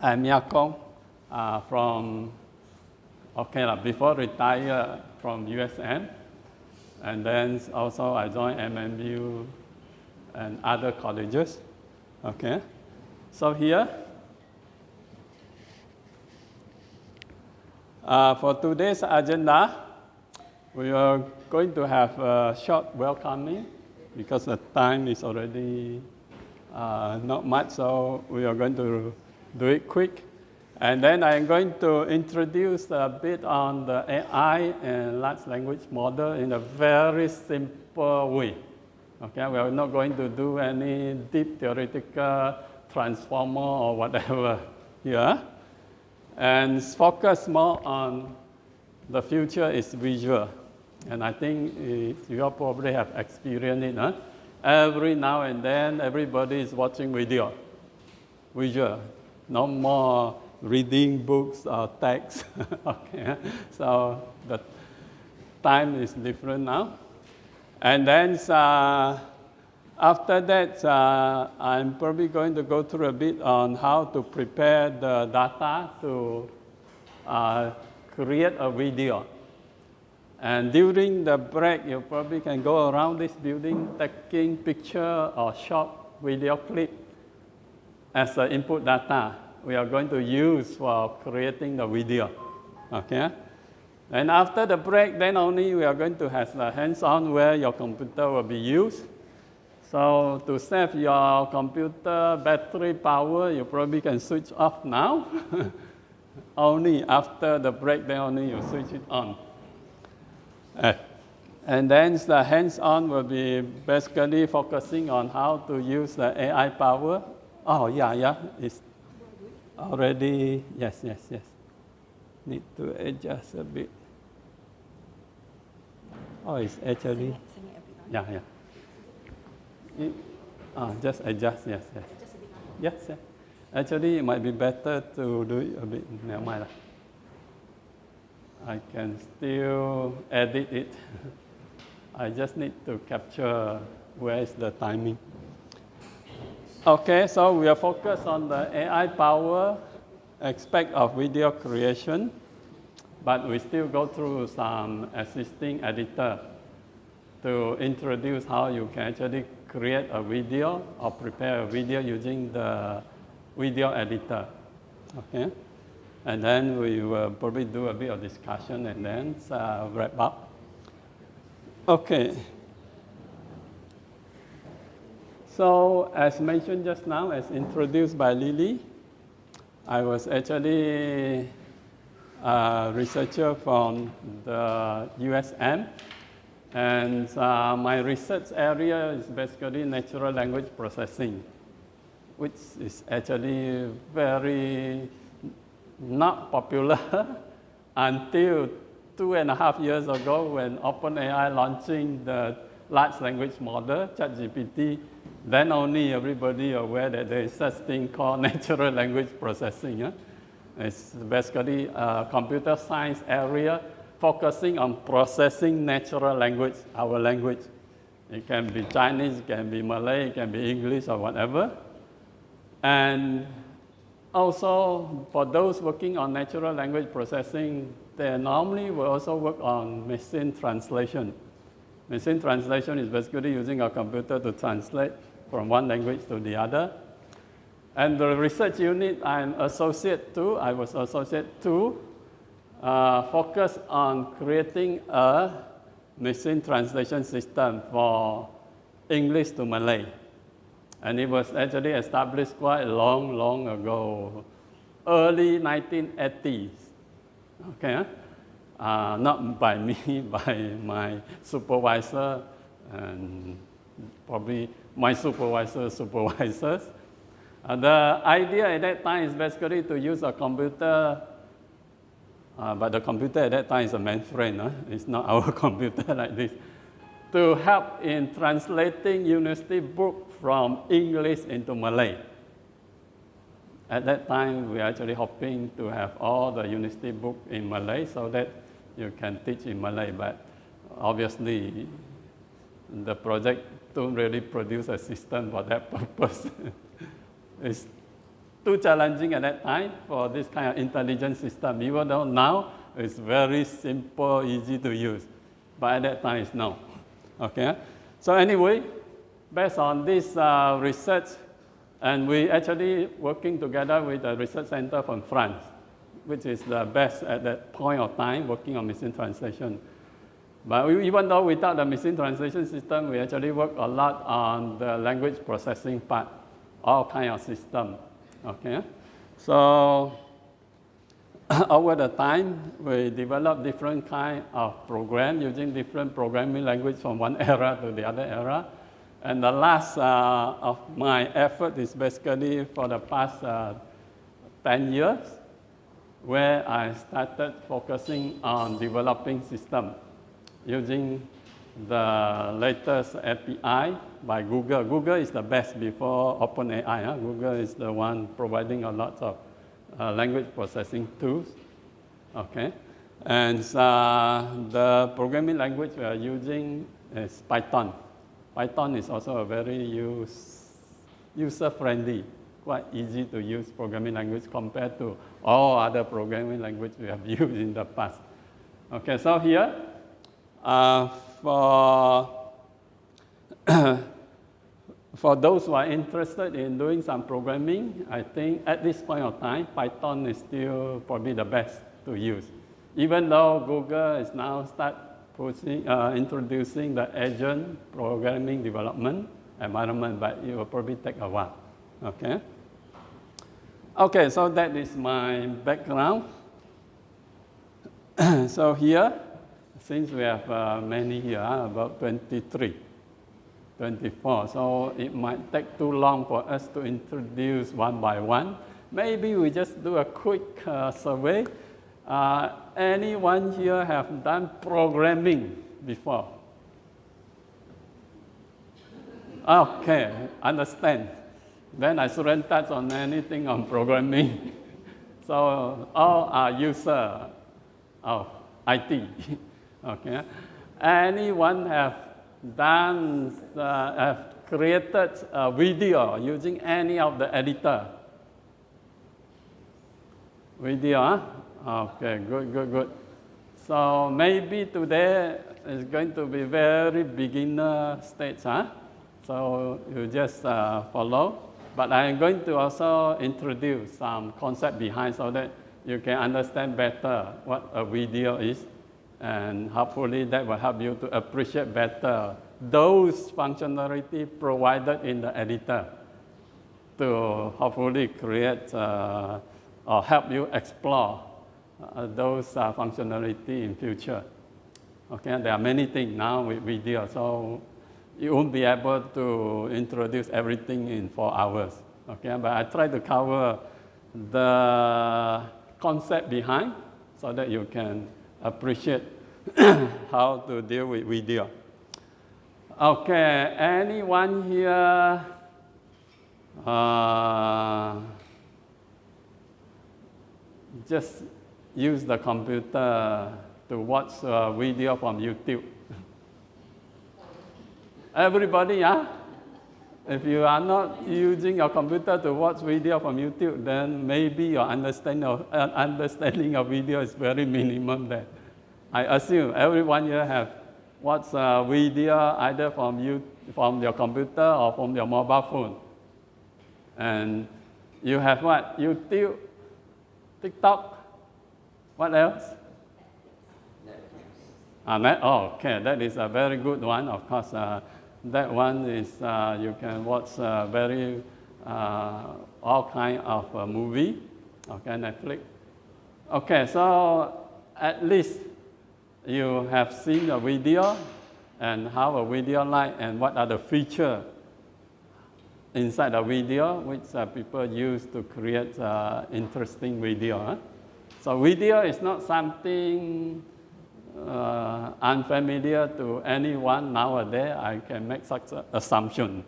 I'm Yakong before retire from USM. And then also I joined MMU and other colleges. Okay. So here, for today's agenda, we are going to have a short welcoming because the time is already not much, so we are going to do it quick. And then I'm going to introduce a bit on the AI and large language model in a very simple way. Okay, we are not going to do any deep theoretical transformer or whatever here. And focus more on the future is visual. And I think you all probably have experienced it. Huh? Every now and then, everybody is watching video, visual. No more reading books or text. Okay, so the time is different now. And then after that, I'm probably going to go through a bit on how to prepare the data to create a video. And during the break, you probably can go around this building taking picture or short video clip as the input data we are going to use for creating the video. Okay? And after the break, then only we are going to have the hands-on where your computer will be used. So to save your computer battery power, you probably can switch off now. Only after the break, then only you switch it on. And then the hands-on will be basically focusing on how to use the AI power. Oh, yeah, it's already, yes. Need to adjust a bit. Oh, it's actually, yeah. Just adjust, yes. Yes. Actually, it might be better to do it a bit, never mind. I can still edit it. I just need to capture where is the timing. Okay, so we are focused on the AI power aspect of video creation, but we still go through some existing editor to introduce how you can actually create a video or prepare a video using the video editor. Okay, and then we will probably do a bit of discussion and then wrap up. Okay. So as mentioned just now, as introduced by Lily, I was actually a researcher from the USM, and my research area is basically natural language processing, which is actually very not popular until 2.5 years ago when OpenAI launching the large language model, ChatGPT. Then only everybody aware that there is such thing called natural language processing. Huh? It's basically a computer science area focusing on processing natural language, our language. It can be Chinese, it can be Malay, it can be English or whatever. And also, for those working on natural language processing, they normally will also work on machine translation. Machine translation is basically using a computer to translate from one language to the other. And the research unit I was associate to, focus on creating a machine translation system for English to Malay. And it was actually established quite long ago, early 1980s. Okay, not by me, by my supervisor and probably my supervisors. The idea at that time is basically to use a computer, but the computer at that time is a mainframe. Huh? It's not our computer like this. To help in translating university book from English into Malay. At that time, we are actually hoping to have all the university book in Malay so that you can teach in Malay. But obviously, the project don't really produce a system for that purpose. It's too challenging at that time for this kind of intelligent system, even though now it's very simple, easy to use. But at that time, it's no. Okay? So anyway, based on this research, and we actually working together with a research center from France, which is the best at that point of time working on machine translation. But even though without the machine translation system, we actually work a lot on the language processing part, all kind of system. Okay, so over the time, we developed different kind of program using different programming language from one era to the other era. And the last of my effort is basically for the past 10 years, where I started focusing on developing system using the latest API by Google. Google is the best before OpenAI. Google is the one providing a lot of language processing tools. Okay, and the programming language we are using is Python. Python is also a very user-friendly, quite easy to use programming language compared to all other programming language we have used in the past. Okay, so here, for those who are interested in doing some programming, I think at this point of time, Python is still probably the best to use. Even though Google is now introducing the agent programming development environment, but it will probably take a while. Okay. Okay, so that is my background. So here, since we have many here, about 23, 24, so it might take too long for us to introduce one by one. Maybe we just do a quick survey. Anyone here have done programming before? Okay, understand. Then I shouldn't touch on anything on programming. So all are user of IT. Okay. Anyone have done, have created a video using any of the editor? Video, huh? Okay, good. So maybe today is going to be very beginner stage, huh? So you just follow. But I'm going to also introduce some concept behind so that you can understand better what a video is, and hopefully that will help you to appreciate better those functionality provided in the editor to hopefully create or help you explore those functionality in future. Okay, there are many things now with video, so you won't be able to introduce everything in 4 hours. Okay, but I try to cover the concept behind so that you can appreciate how to deal with video. Okay, anyone here just use the computer to watch a video from YouTube? Everybody, huh? If you are not using your computer to watch video from YouTube, then maybe your understanding of video is very minimum then. I assume everyone here have watched a video either from your computer or from your mobile phone. And you have what? YouTube, TikTok, what else? Okay, that is a very good one. Of course, that one is you can watch all kind of movie. Okay, Netflix. Okay, so at least you have seen a video and how a video like and what are the features inside the video which people use to create interesting video. Huh? So video is not something unfamiliar to anyone nowadays. I can make such an assumption.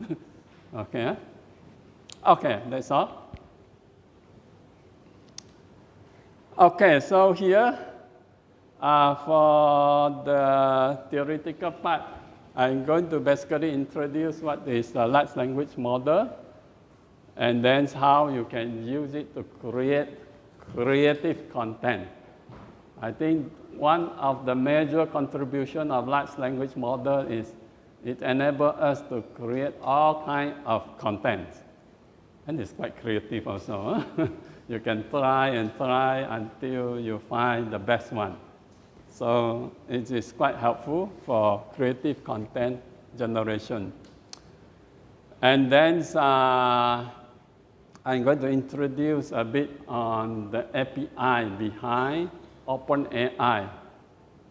Okay? Okay, that's all. Okay, so here, for the theoretical part, I'm going to basically introduce what is a large language model and then how you can use it to create creative content. I think one of the major contribution of large language model is it enables us to create all kinds of content. And it's quite creative also. Huh? You can try and try until you find the best one. So it is quite helpful for creative content generation. And then I'm going to introduce a bit on the API behind OpenAI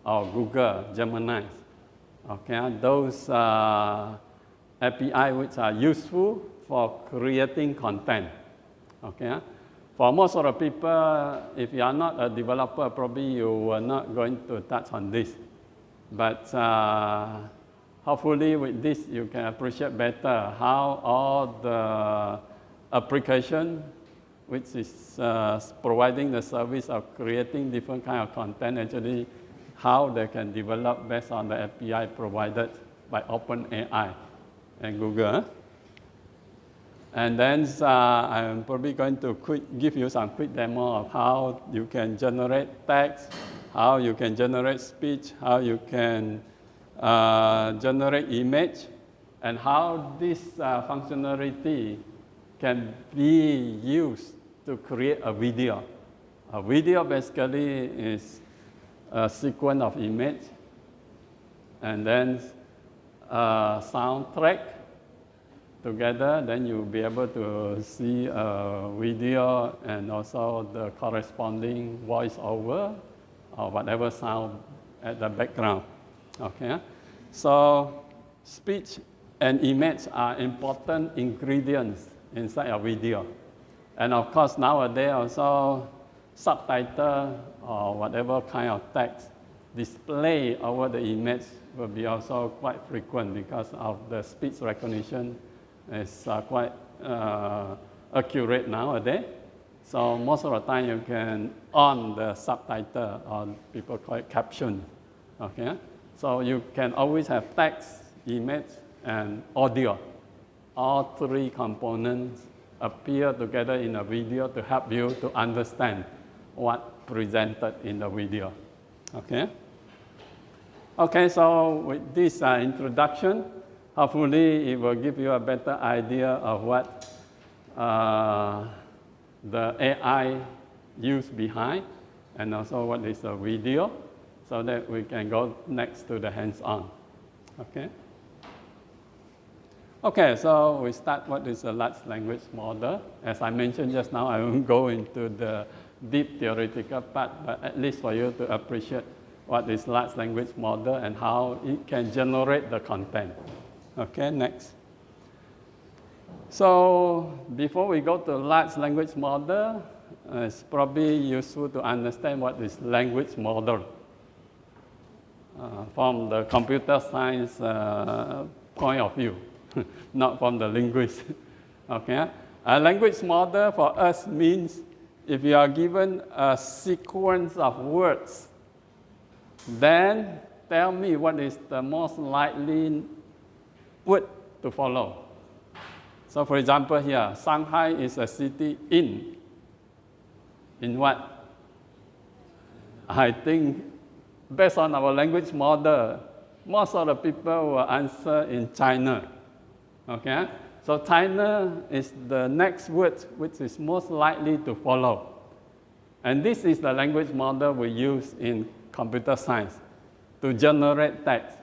or Google Gemini. Okay, those API which are useful for creating content. Okay, for most of the people, if you are not a developer, probably you are not going to touch on this. But hopefully with this, you can appreciate better how all the application which is providing the service of creating different kind of content, actually how they can develop based on the API provided by OpenAI and Google. And then I'm probably going to give you some quick demo of how you can generate text, how you can generate speech, how you can generate image, and how this functionality can be used to create a video. A video basically is a sequence of image and then soundtrack together, then you'll be able to see a video and also the corresponding voiceover or whatever sound at the background. Okay, so speech and image are important ingredients inside a video. And of course, nowadays also subtitle or whatever kind of text display over the image will be also quite frequent because of the speech recognition is quite accurate nowadays. So most of the time you can on the subtitle or people call it caption. Okay, so you can always have text, image, and audio. All three components appear together in a video to help you to understand what presented in the video. Okay? Okay, so with this introduction, hopefully it will give you a better idea of what the AI used behind and also what is a video so that we can go next to the hands-on. Okay? Okay, so we start what is a large language model. As I mentioned just now, I won't go into the deep theoretical part, but at least for you to appreciate what is large language model and how it can generate the content. Okay, next. So before we go to large language model, it's probably useful to understand what is language model from the computer science point of view. Not from the linguist. Okay? A language model for us means if you are given a sequence of words, then tell me what is the most likely word to follow. So for example here, Shanghai is a city in what? I think based on our language model, most of the people will answer in China. Okay, so China is the next word which is most likely to follow. And this is the language model we use in computer science to generate text.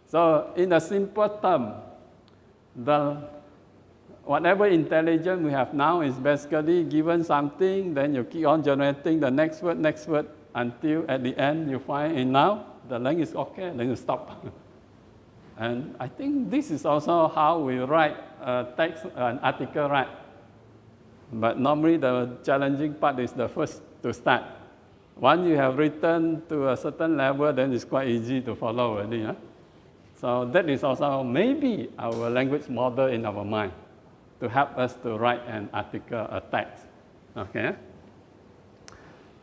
So in a simple term, whatever intelligence we have now is basically given something, then you keep on generating the next word, until at the end you find enough, the length is okay, then you stop. And I think this is also how we write text, an article, right? But normally the challenging part is the first to start. Once you have written to a certain level, then it's quite easy to follow already. Huh? So that is also maybe our language model in our mind to help us to write an article, a text. Okay?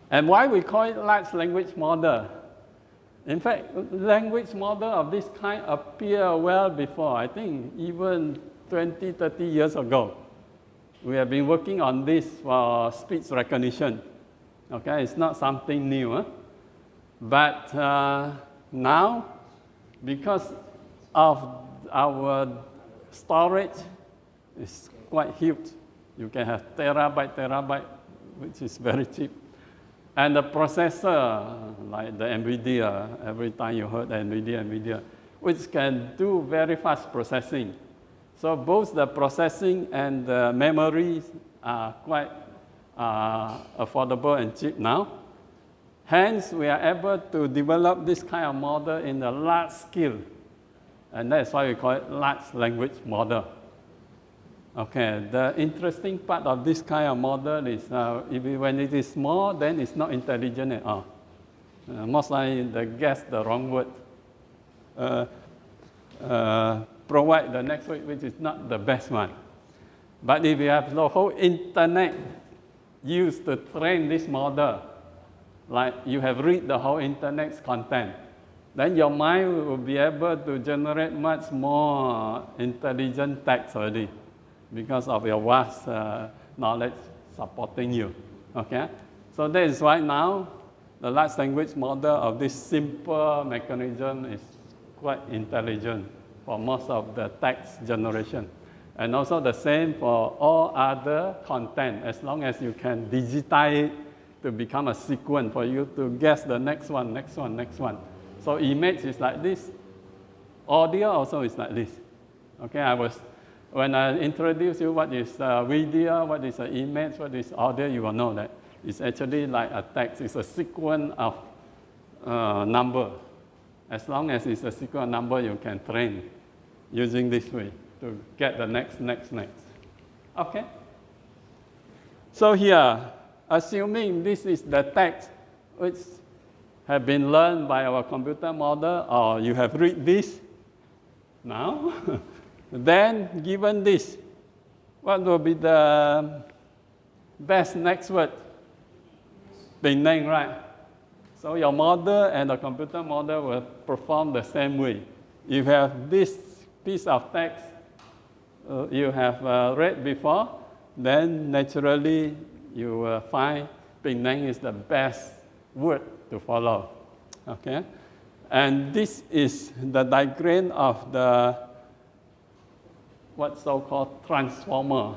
And why we call it large language model? In fact, language model of this kind appeared well before, I think even 20, 30 years ago. We have been working on this for speech recognition. Okay, it's not something new. Huh? But now, because of our storage is quite huge, you can have terabyte, which is very cheap. And the processor, like the NVIDIA, every time you heard NVIDIA, which can do very fast processing. So both the processing and the memory are quite affordable and cheap now. Hence, we are able to develop this kind of model in a large scale. And that's why we call it large language model. Okay, the interesting part of this kind of model is when it is small, then it's not intelligent at all. Most likely they guess the wrong word. Provide the next word, which is not the best one. But if you have the whole internet used to train this model, like you have read the whole internet's content, then your mind will be able to generate much more intelligent text already because of your vast knowledge supporting you. Okay? So that is why now the large language model of this simple mechanism is quite intelligent for most of the text generation. And also the same for all other content, as long as you can digitize it to become a sequence for you to guess the next one. So image is like this. Audio also is like this. Okay, when I introduce you what is video, what is an image, what is audio, you will know that it's actually like a text. It's a sequence of number. As long as it's a sequence number, you can train using this way to get the next. Okay? So here, assuming this is the text which have been learned by our computer model, or you have read this now, then given this, what will be the best next word? Penang, right? So your model and the computer model will perform the same way. If you have this piece of text you have read before, then naturally you will find Penang is the best word to follow. Okay? And this is the diagram of the what's so-called transformer.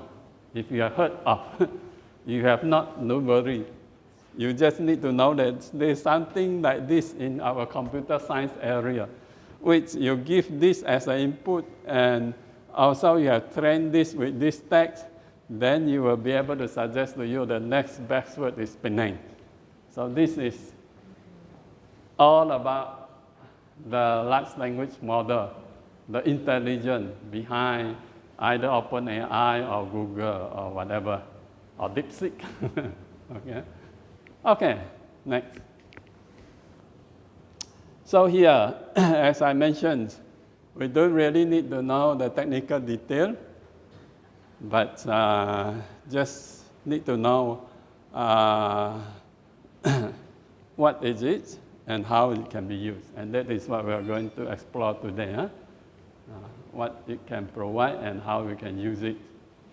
If you have heard of, you have not, no worry. You just need to know that there's something like this in our computer science area, which you give this as an input, and also you have trained this with this text, then you will be able to suggest to you the next best word is Penang. So this is all about the large language model, the intelligence behind either OpenAI or Google or whatever, or DeepSeek. Okay? Okay, next. So here, as I mentioned, we don't really need to know the technical detail, but just need to know what is it and how it can be used. And that is what we are going to explore today. Huh? What it can provide and how we can use it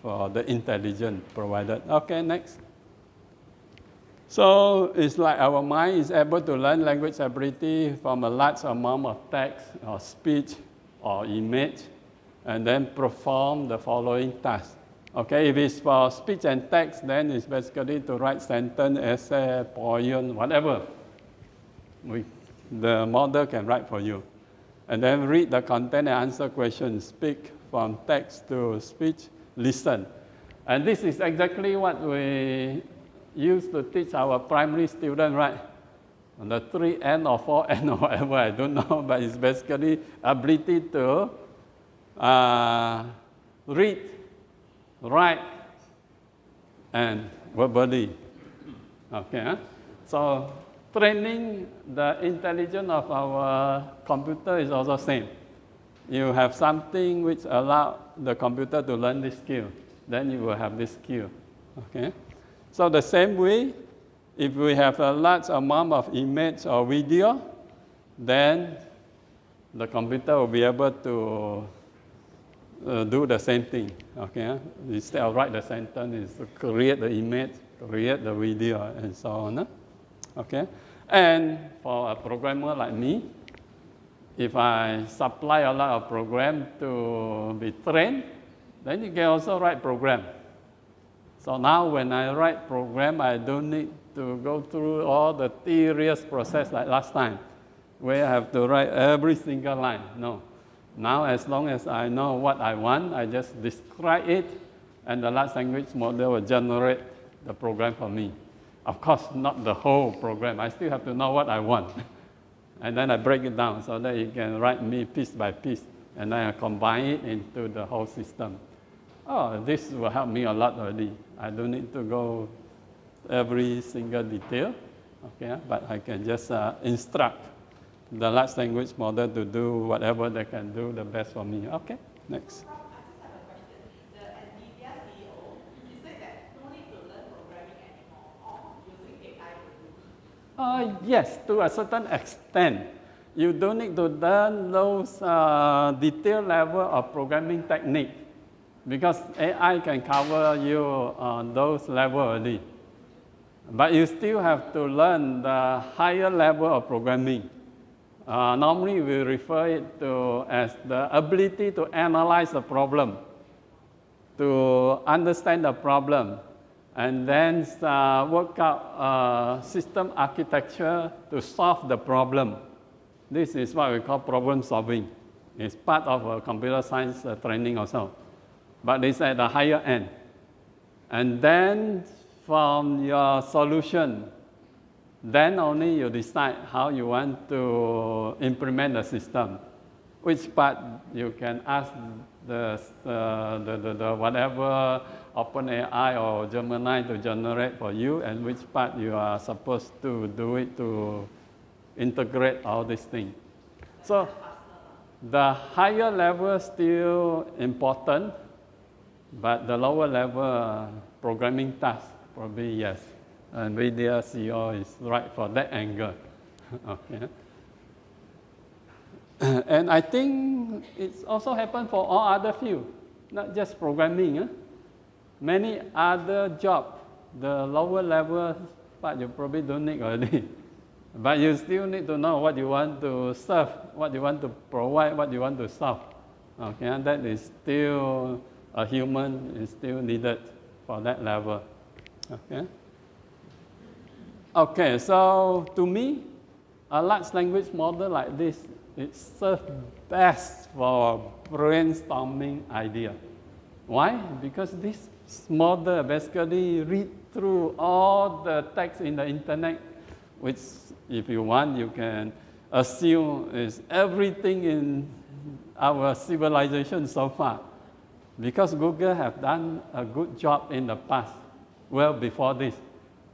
for the intelligence provided. Okay, next. So it's like our mind is able to learn language ability from a large amount of text or speech or image, and then perform the following tasks. Okay, if it's for speech and text, then it's basically to write sentence, essay, poem, whatever. The model can write for you. And then read the content and answer questions, speak from text to speech, listen. And this is exactly what we used to teach our primary students, right? On the 3N or 4N or whatever, I don't know, but it's basically ability to read, write, and verbally. Okay, so training the intelligence of our computer is also same. You have something which allows the computer to learn this skill, then you will have this skill. Okay, so the same way, if we have a large amount of image or video, then the computer will be able to do the same thing. Okay, instead of write the sentence, is to create the image, create the video, and so on. Okay, and for a programmer like me, if I supply a lot of program to be trained, then you can also write program. So now when I write program, I don't need to go through all the tedious process like last time, where I have to write every single line. No. Now as long as I know what I want, I just describe it, and the large language model will generate the program for me. Of course, not the whole program. I still have to know what I want. And then I break it down so that it can write me piece by piece, and then I combine it into the whole system. Oh, this will help me a lot already. I don't need to go every single detail, okay? But I can just instruct the large language model to do whatever they can do the best for me. Okay, next. Yes, to a certain extent. You don't need to learn those detailed level of programming technique, because AI can cover you on those levels already. But you still have to learn the higher level of programming. Normally, we refer it to as the ability to analyze the problem, to understand the problem, and then work out system architecture to solve the problem. This is what we call problem solving. It's part of a computer science training also, but it's at the higher end. And then from your solution, then only you decide how you want to implement the system. Which part you can ask the whatever OpenAI or Gemini to generate for you, and which part you are supposed to do it to integrate all these things. So the higher level is still important, but the lower level programming task, probably yes. NVIDIA CEO is right for that angle. Okay. And I think it's also happened for all other fields, not just programming. Many other jobs, the lower level part you probably don't need already. But you still need to know what you want to serve, what you want to provide, what you want to solve. Okay, and that is still, a human is still needed for that level. Okay. Okay, so to me, a large language model like this, it serves best for brainstorming idea. Why? Because this model basically read through all the text in the internet, which if you want, you can assume is everything in our civilization so far. Because Google have done a good job in the past, well before this,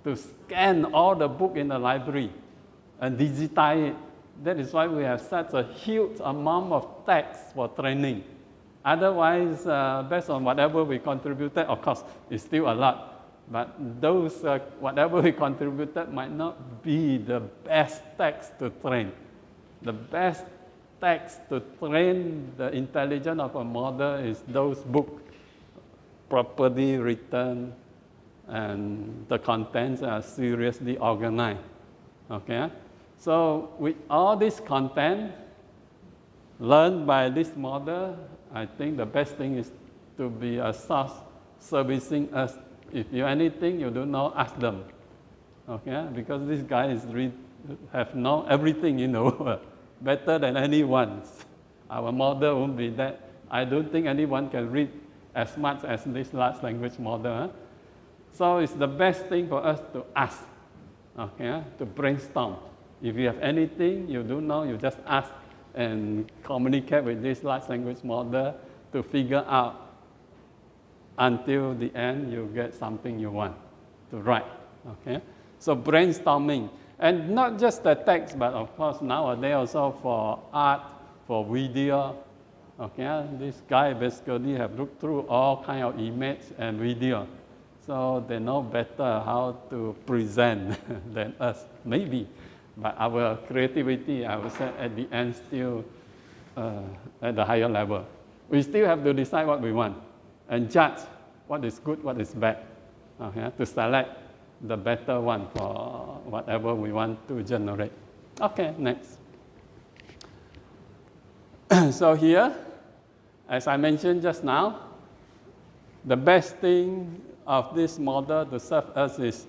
to scan all the book in the library and digitize it. That is why we have such a huge amount of text for training. Otherwise, based on whatever we contributed, of course, it's still a lot. But those, whatever we contributed might not be the best text to train. The best text to train the intelligence of a model is those books, properly written, and the contents are seriously organized. Okay? So with all this content learned by this model, I think the best thing is to be a source servicing us. If you anything you don't know, ask them. Okay? Because this guy have known everything in the world, better than anyone. Our model won't be that. I don't think anyone can read as much as this large language model. So it's the best thing for us to ask, okay? To brainstorm. If you have anything you don't know, you just ask and communicate with this large language model to figure out until the end you get something you want to write, okay? So brainstorming, and not just the text, but of course nowadays also for art, for video, okay? This guy basically have looked through all kind of image and video. So they know better how to present than us, maybe. But our creativity, I would say, at the end still at the higher level. We still have to decide what we want and judge what is good, what is bad, okay, to select the better one for whatever we want to generate. Okay, next. So here, as I mentioned just now, the best thing of this model to serve us is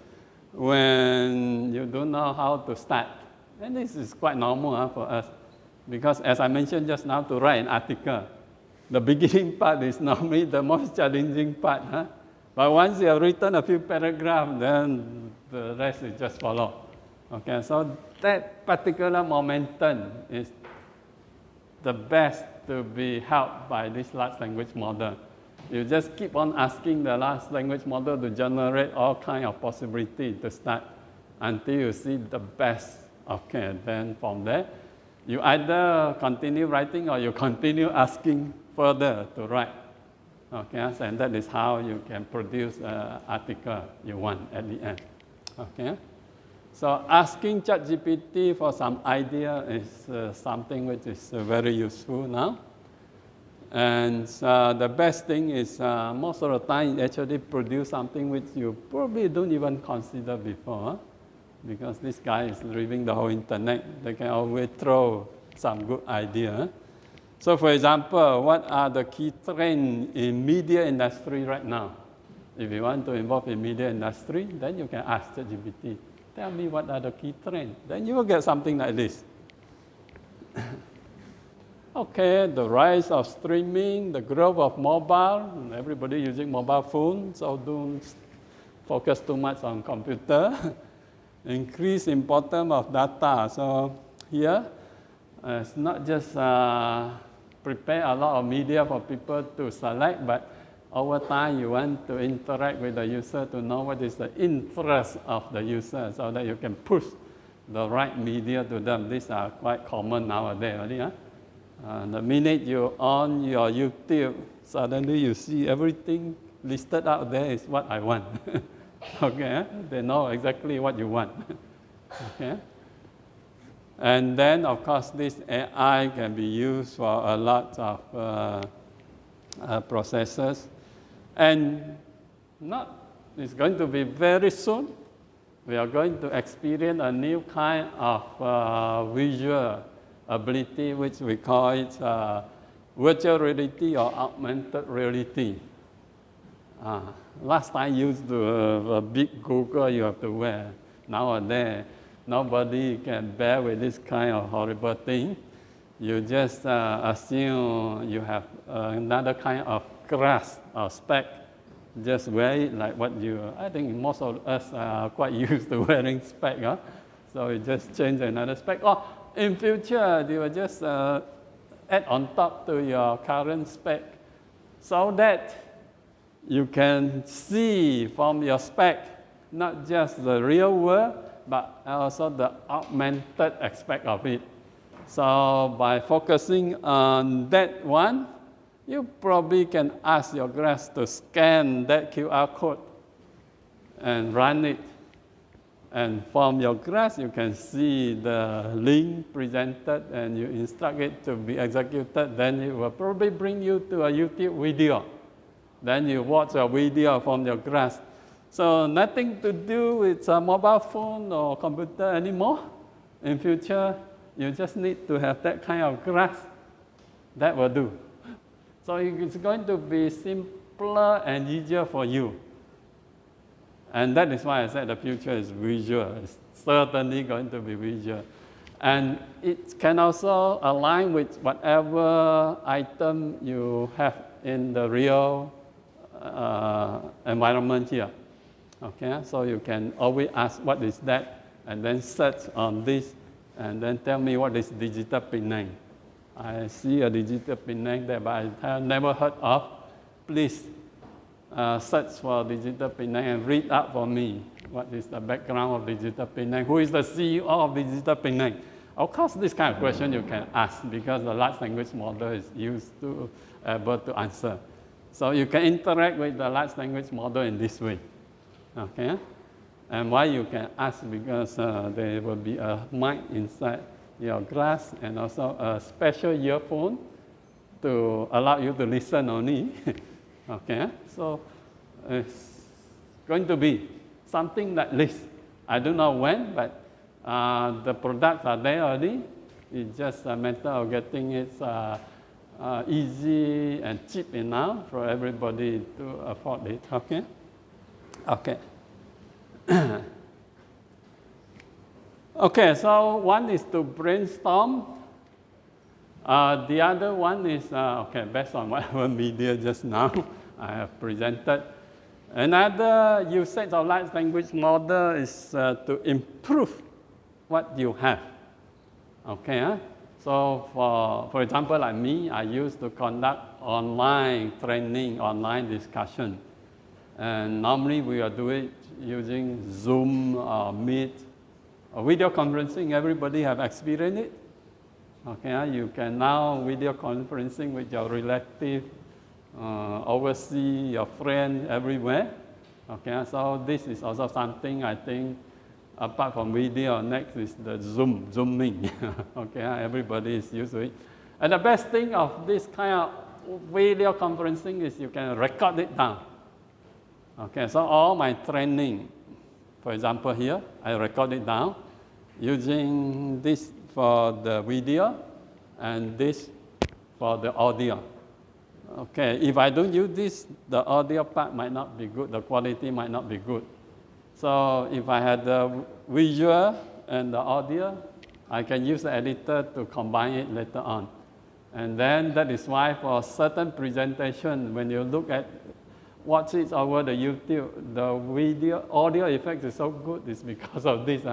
when you don't know how to start. And this is quite normal for us, because as I mentioned just now, to write an article, the beginning part is normally the most challenging part. But once you have written a few paragraphs, then the rest is just follow. Okay, so that particular momentum is the best to be helped by this large language model. You just keep on asking the large language model to generate all kinds of possibilities to start until you see the best. Okay, then from there, you either continue writing or you continue asking further to write. Okay, and that is how you can produce an article you want at the end. Okay, so asking ChatGPT for some idea is something which is very useful now. And the best thing is most of the time it actually produce something which you probably don't even consider before. Because this guy is reading the whole internet, they can always throw some good idea. So for example, what are the key trends in media industry right now? If you want to involve in media industry, then you can ask ChatGPT, tell me what are the key trends. Then you will get something like this. Okay, the rise of streaming, the growth of mobile, everybody using mobile phone, so don't focus too much on computer. Increase importance of data. So here, it's not just prepare a lot of media for people to select, but over time you want to interact with the user to know what is the interest of the user so that you can push the right media to them. These are quite common nowadays. Already, the minute you on your YouTube, suddenly you see everything listed out there is what I want. Okay, they know exactly what you want. Okay, and then of course this AI can be used for a lot of processes, and it's going to be very soon. We are going to experience a new kind of visual ability, which we call it virtual reality or augmented reality. Last time you used to have a big Google you have to wear. Nowadays, nobody can bear with this kind of horrible thing. You just assume you have another kind of glass or spec. Just wear it like what you, I think most of us are quite used to wearing spec. So you just change another spec. Or in future, you will just add on top to your current spec so that you can see from your spec not just the real world, but also the augmented aspect of it. So by focusing on that one, you probably can ask your glass to scan that QR code and run it. And from your glass, you can see the link presented and you instruct it to be executed. Then it will probably bring you to a YouTube video. Then you watch a video from your glass. So nothing to do with a mobile phone or computer anymore. In future, you just need to have that kind of glass. That will do. So it's going to be simpler and easier for you. And that is why I said the future is visual. It's certainly going to be visual. And it can also align with whatever item you have in the real environment here. Okay, so you can always ask what is that, and then search on this, and then tell me what is digital Penang. I see a digital Penang there, but I have never heard of. Please search for digital Penang and read out for me what is the background of digital Penang. Who is the CEO of digital Penang? Of course, this kind of question you can ask because the large language model is used to able to answer. So you can interact with the large language model in this way. Okay, and why you can ask? Because there will be a mic inside your glass and also a special earphone to allow you to listen only. Okay, so it's going to be something like this. I don't know when, but the products are there already. It's just a matter of getting it easy and cheap enough for everybody to afford it. Okay? Okay. Okay, so one is to brainstorm. The other one is, based on whatever media just now I have presented. Another usage of large language model is to improve what you have. Okay, so for example, like me, I used to conduct online training, online discussion. And normally we are doing it using Zoom or Meet or video conferencing. Everybody have experienced it. Okay, you can now video conferencing with your relative, overseas, your friend, everywhere. Okay, so this is also something I think, apart from video, next is the Zooming. Okay, everybody is used to it. And the best thing of this kind of video conferencing is you can record it down. Okay, so all my training, for example here, I record it down using this for the video and this for the audio. Okay, if I don't use this, the audio part might not be good, the quality might not be good. So if I had the visual and the audio, I can use the editor to combine it later on. And then that is why for certain presentation, when you look at watch it over the YouTube, the video, audio effect is so good, it's because of this,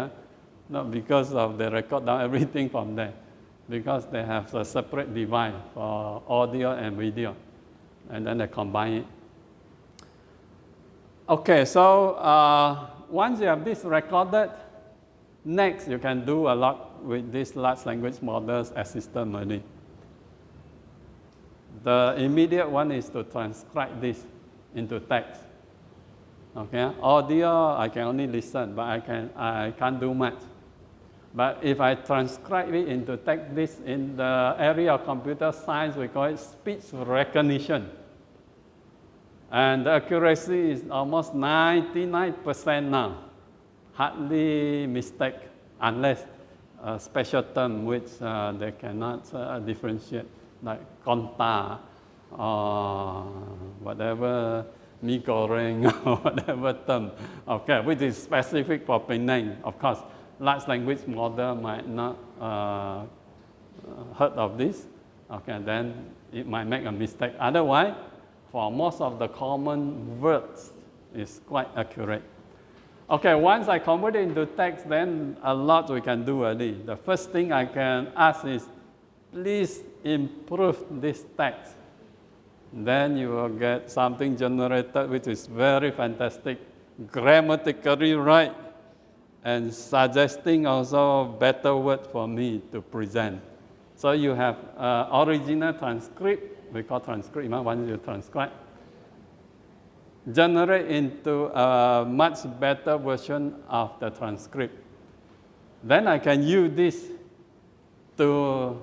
not because of the record down everything from there, because they have a separate device for audio and video, and then they combine it. Okay, so once you have this recorded, next you can do a lot with these large language models assistant learning. The immediate one is to transcribe this into text. Okay, audio I can only listen, but I can't do much. But if I transcribe it into text, this in the area of computer science we call it speech recognition, and the accuracy is almost 99% now. Hardly mistake unless a special term which they cannot differentiate, like konta or whatever, mi goreng or whatever term, okay, which is specific for Penang. Of course, large language model might not heard of this, okay, then it might make a mistake. Otherwise, for most of the common words, it's quite accurate. Okay, once I convert it into text, then a lot we can do already. The first thing I can ask is, please improve this text. Then you will get something generated which is very fantastic, grammatically right, and suggesting also better word for me to present. So you have original transcript, we call transcript, once you transcribe, generate into a much better version of the transcript. Then I can use this to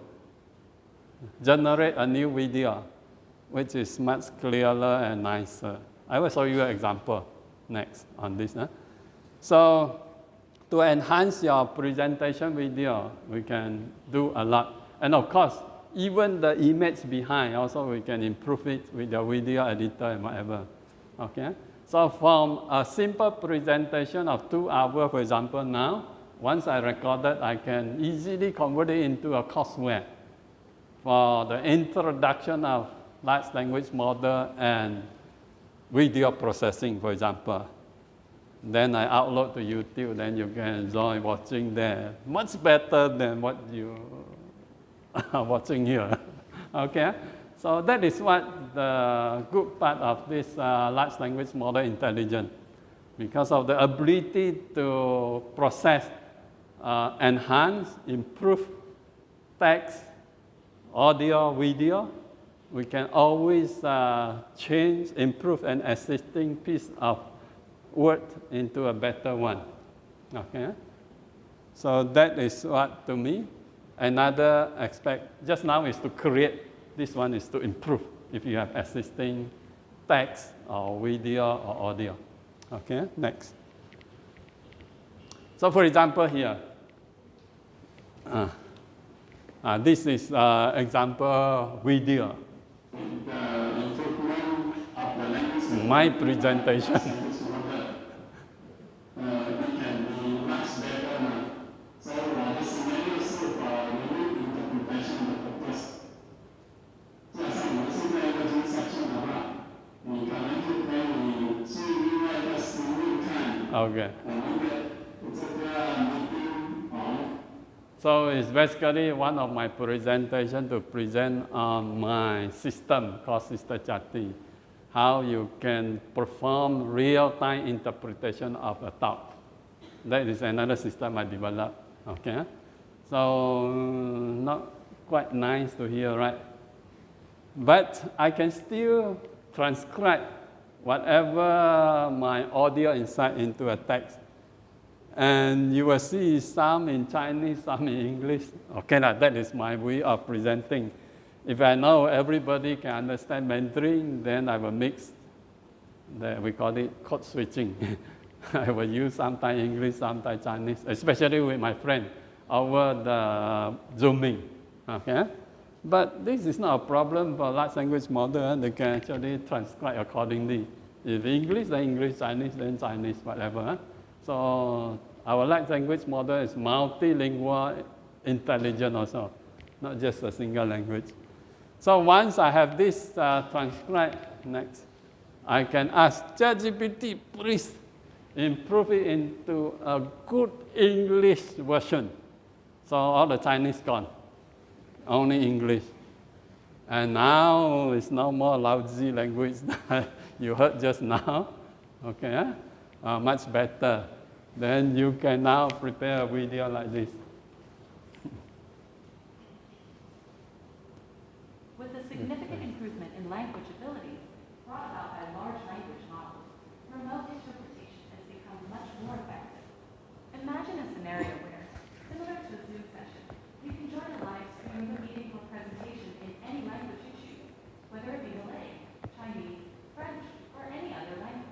generate a new video, which is much clearer and nicer. I will show you an example next on this. So to enhance your presentation video, we can do a lot. And of course, even the image behind, also we can improve it with the video editor and whatever. Okay? So from a simple presentation of 2 hours, for example, now, once I recorded, I can easily convert it into a courseware for the introduction of large language model and video processing, for example. Then I upload to YouTube, then you can enjoy watching there. Much better than what you are watching here. Okay? So that is what the good part of this large language model intelligence. Because of the ability to process, enhance, improve text, audio, video, we can always change, improve an existing piece of word into a better one. Okay? So that is what, to me, another aspect just now is to create This one is to improve if you have existing text or video or audio. Okay, next. So for example here, this is example video. The improvement of the language. My presentation. Can be much better now. So this scenario is for unique interpretation of the purpose. 加上我们现在要进section 的话，你可能就可以去另外一个实例看。Okay. 我们的这个 meeting 哦。So it's basically one of my presentation to present on my system called Sister Jati, how you can perform real-time interpretation of a talk. That is another system I developed. Okay, so not quite nice to hear, right? But I can still transcribe whatever my audio inside into a text. And you will see some in Chinese, some in English. Okay, that is my way of presenting. If I know everybody can understand Mandarin, then I will mix. We call it code switching. I will use sometimes English, sometimes Chinese, especially with my friend over the Zooming. Okay, but this is not a problem for large language model. They can actually transcribe accordingly. If English, then English, Chinese, then Chinese, whatever. So our large language model is multilingual intelligent also, not just a single language. So once I have this transcribed, next, I can ask ChatGPT, please improve it into a good English version. So all the Chinese gone, only English. And now it's no more lousy language that you heard just now. Okay, much better. Then you can now prepare a video like this. With the significant improvement in language abilities brought about by large language models, remote interpretation has become much more effective. Imagine a scenario where, similar to a Zoom session, you can join a live stream of a meeting or presentation in any language you choose, whether it be Malay, Chinese, French, or any other language.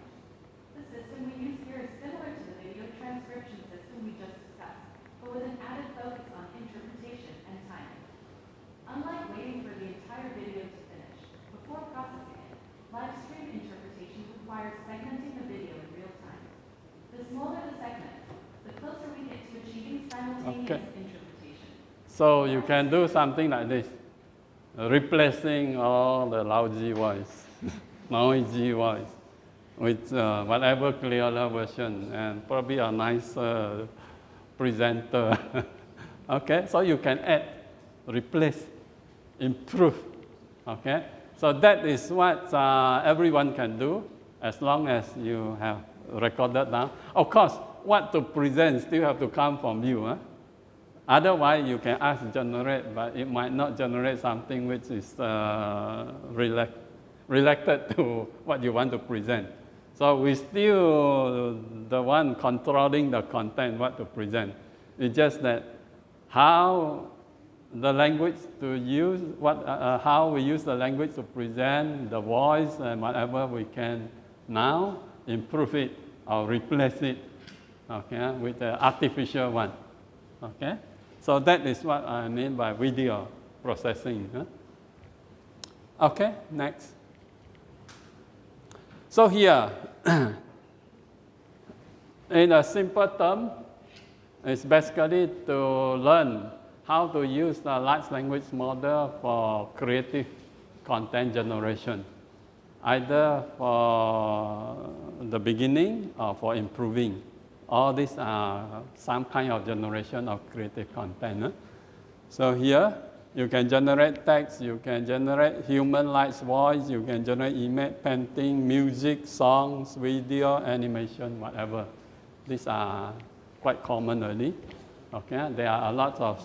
The system we use here is similar to the video transcription system we just discussed, but with an added focus on interpretation and timing. Unlike waiting for the entire video to finish before processing it, live stream interpretation requires segmenting the video in real time. The smaller the segments, the closer we get to achieving simultaneous interpretation. So you can do something like this, replacing all the lousy voice, noisy voice, with whatever clearer version and probably a nicer presenter. Okay, so you can add, replace, improve. Okay, so that is what everyone can do as long as you have recorded down. Of course, what to present still have to come from you. Huh? Otherwise, you can ask generate, but it might not generate something which is related to what you want to present. So we still the one controlling the content, what to present. It's just that how the language to use, how we use the language to present the voice and whatever we can now improve it or replace it, okay, with the artificial one, okay. So that is what I mean by video processing. Huh? Okay, next. So here, in a simple term, it's basically to learn how to use the large language model for creative content generation, either for the beginning or for improving. All these are some kind of generation of creative content. Huh? So here, you can generate text, you can generate human-like voice, you can generate image, painting, music, songs, video, animation, whatever. These are quite common already. Okay, there are a lot of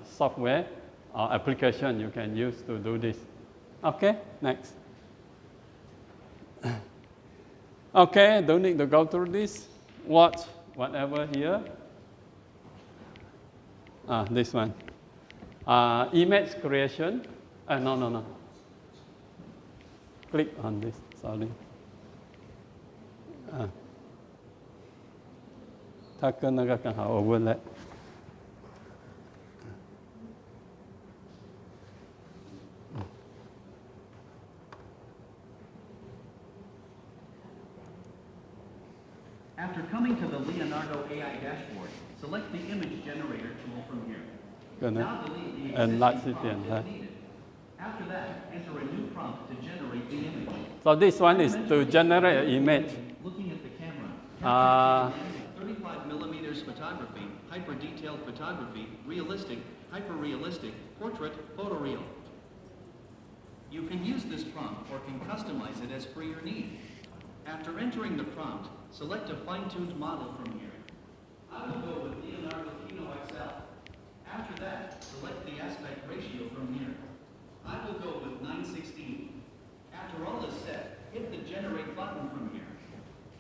software or application you can use to do this. Okay, next. Okay, don't need to go through this. Watch whatever here. This one. Image creation. No. Click on this, sorry. 它跟那个刚好 overlap。After coming to the Leonardo AI dashboard, select the image generator tool from here. 可能 Now delete the enlarge existing 一点 prompt 哈 if needed. After that, enter a new prompt to generate the image. So this one is to generate an image. Looking at the camera, Uh, capture the lens of 35 millimeters photography, hyper-detailed photography, realistic, hyper-realistic, portrait, photoreal. You can use this prompt or can customize it as per your need. After entering the prompt, select a fine-tuned model from here. I will go with Leonardo Kino XL. After that, select the aspect ratio from here. I will go with 9:16. After all is set, hit the generate button from here.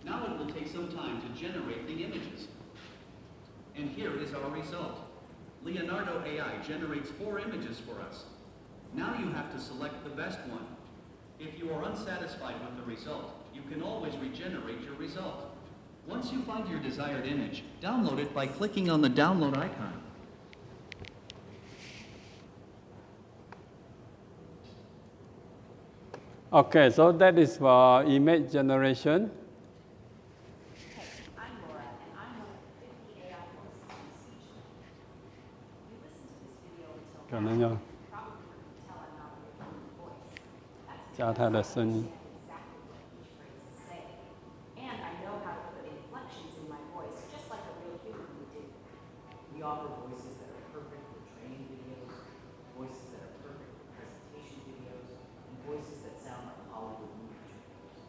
Now it will take some time to generate the images. And here is our result. Leonardo AI generates 4 images for us. Now you have to select the best one. If you are unsatisfied with the result, you can always regenerate your result. Once you find your desired image, download it by clicking on the download icon. Okay, so that is for image generation. Hey, I'm Laura, and I'm one of the 50 AI voices in speech. You listened to this video until 可能 now, 要 you probably couldn't tell I'm not a real human voice. That's 加 because 它 I 的声音。 understand exactly what each phrase is saying. And I know how to put inflections in my voice, just like a real human would do. We offer voices that are perfect for training videos, voices that are perfect for presentation videos, and voices that sound like Hollywood movie trailers.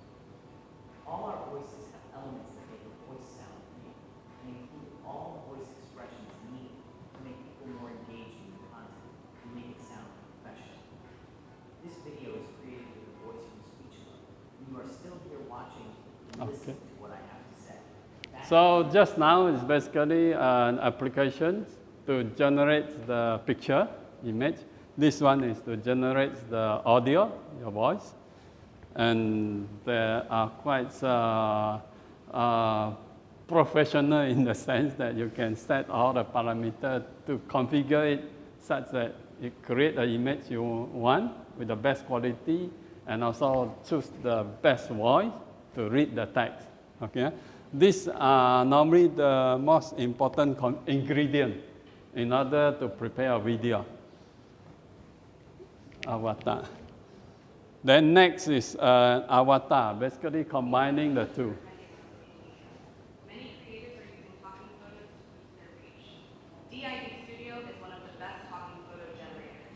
All our voices have elements that make a voice sound real, and include all voice expressions needed to make people more engaged in the content and make it sound professional. This video is created with a voice from speech mode, and you are still here watching and listening to what I have to say. So just now is basically an application to generate the picture, image. This one is to generate the audio, your voice. And they are quite professional in the sense that you can set all the parameters to configure it such that you create the image you want with the best quality and also choose the best voice to read the text. Okay? These are normally the most important ingredient in order to prepare a video. Avatar. Then next is avatar, basically combining the two. Many creators are using talking photos to boost their reach. DID Studio is one of the best talking photo generators.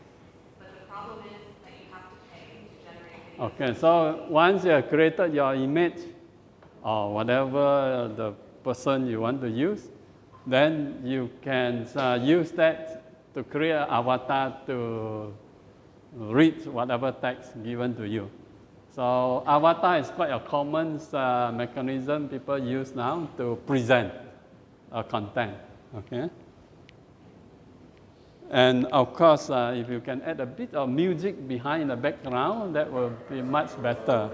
But the problem is that you have to pay to generate videos. Okay, so once you have created your image or whatever the person you want to use, then you can use that to create an avatar to read whatever text given to you. So avatar is quite a common mechanism people use now to present content. Okay. And of course, if you can add a bit of music behind the background, that will be much better.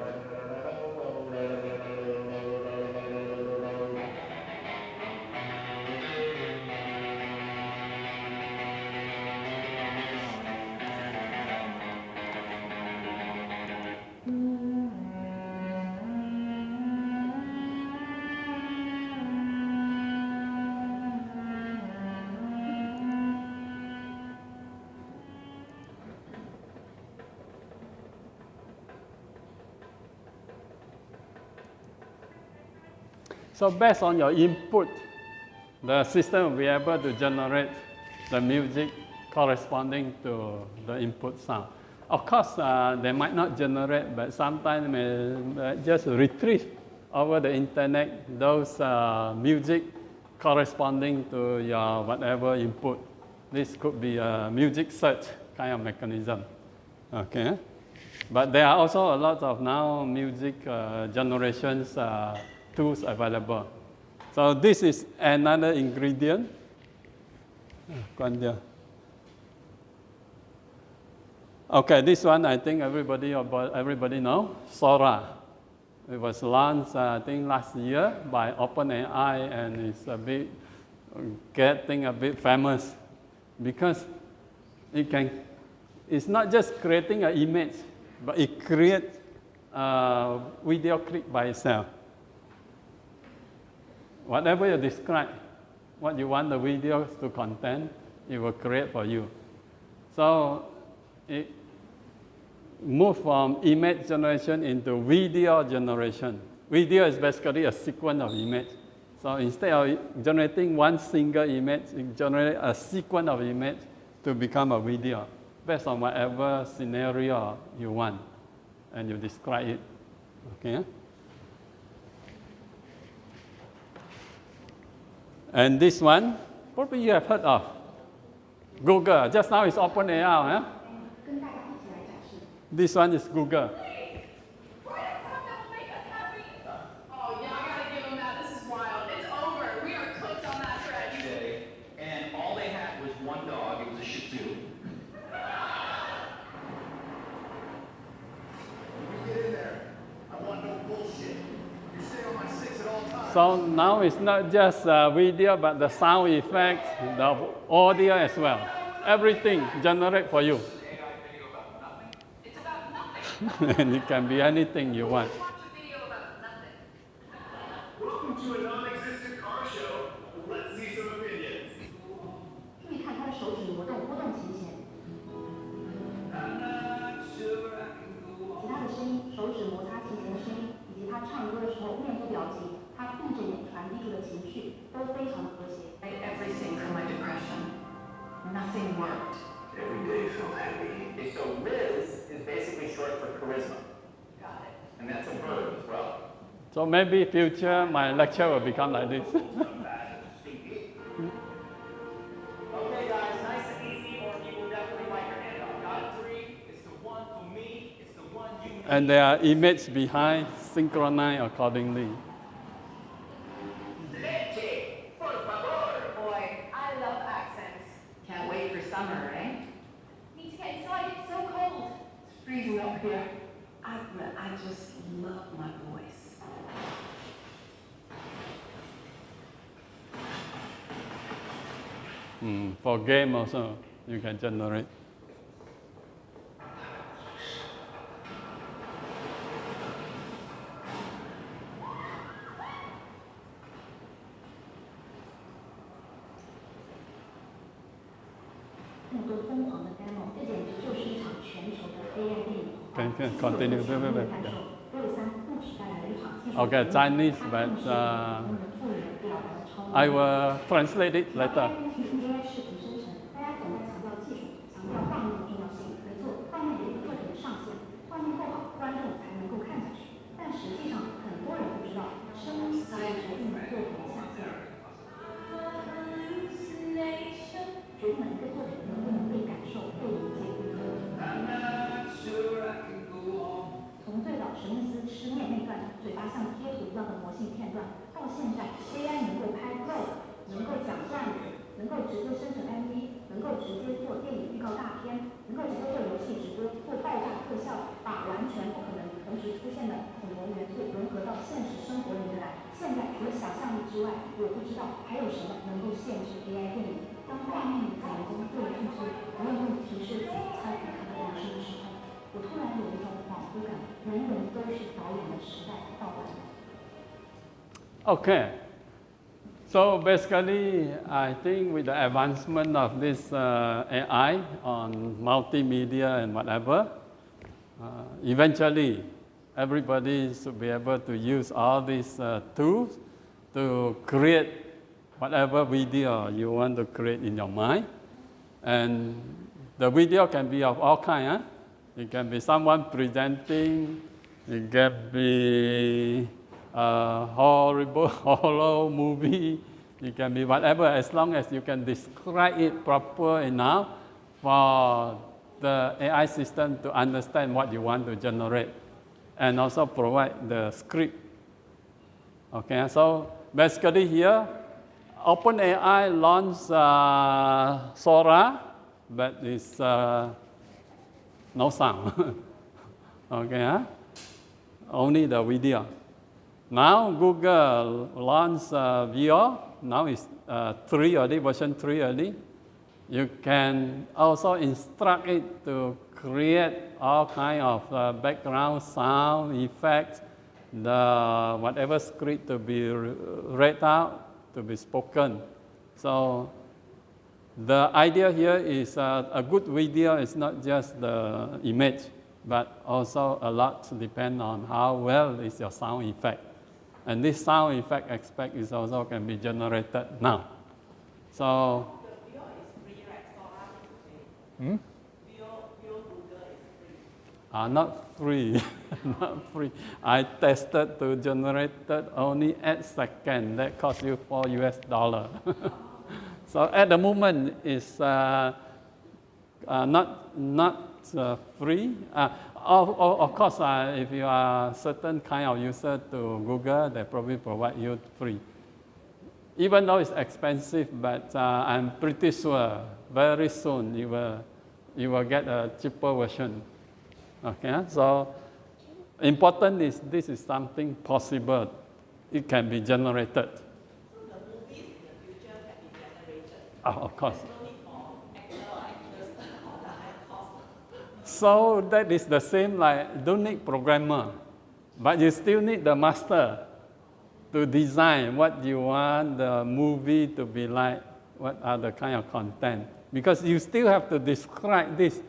So based on your input, the system will be able to generate the music corresponding to the input sound. Of course, they might not generate, but sometimes may just retrieve over the internet those music corresponding to your whatever input. This could be a music search kind of mechanism. Okay, but there are also a lot of now music generations tools available. So this is another ingredient. Okay, this one I think everybody know, Sora. It was launched, I think, last year by OpenAI, and it's getting a bit famous because it's not just creating an image, but it creates a video clip by itself. Whatever you describe, what you want the videos to contain, it will create for you. So it moved from image generation into video generation. Video is basically a sequence of images. So instead of generating one single image, you generate a sequence of images to become a video based on whatever scenario you want, and you describe it. Okay. And this one, probably you have heard of. Google. Just now it's OpenAI. Huh? This one is Google. So now it's not just video, but the sound effects, the audio as well. Everything generate for you. It's about nothing. And it can be anything you want. Watch a video about nothing. Welcome to a non-existent car show. Let's see some opinions. 注意看他的手指挪动，波动琴弦。其他的声音，手指摩擦琴弦的声音，以及他唱歌的时候面部表情，他闭着眼传递出的情绪，都非常的和谐。Everything for my depression. Nothing worked. Every day felt heavy. Okay, so Riz is basically short for charisma. Got it. And that's a verb as well. So maybe future my lecture will become like this. Okay, guys, nice and easy, or you will definitely bite your hand off. Got it? 3, it's the one for me, it's the one you need. And there are images behind synchronized accordingly. Leche, por favor. Boy, I love accents. Can't wait for summer, eh? Need to get inside, it's so cold. It's freezing up here. I just love my voice. For game also, you can generate. Can continue. Okay, Chinese, but I will translate it later. Okay. So basically, I think with the advancement of this AI on multimedia and whatever, eventually everybody should be able to use all these tools to create whatever video you want to create in your mind. And the video can be of all kinds. It can be someone presenting, it can be a horrible horror movie, it can be whatever, as long as you can describe it proper enough for the AI system to understand what you want to generate, and also provide the script. Okay, so basically here, OpenAI launched Sora, but it's no sound. Okay, huh? Only the video. Now Google launched VR. Now it's 3 already, version 3 already. You can also instruct it to create all kind of background sound effects, the whatever script to be read out, to be spoken. So the idea here is a good video is not just the image, but also a lot depends on how well is your sound effect. And this sound effect aspect is also can be generated now. So, not free, not free. I tested to generate only 8 seconds. That cost you $4. So at the moment, it's not free. Of course, if you are a certain kind of user to Google, they probably provide you free. Even though it's expensive, but I'm pretty sure very soon you will get a cheaper version. Okay, so important is this is something possible. It can be generated. So the movies in the future can be generated. Of course. There's no need for actor or actress or the high cost. So that is the same like don't need programmer, but you still need the master to design what you want the movie to be like, what are the kind of content. Because you still have to describe this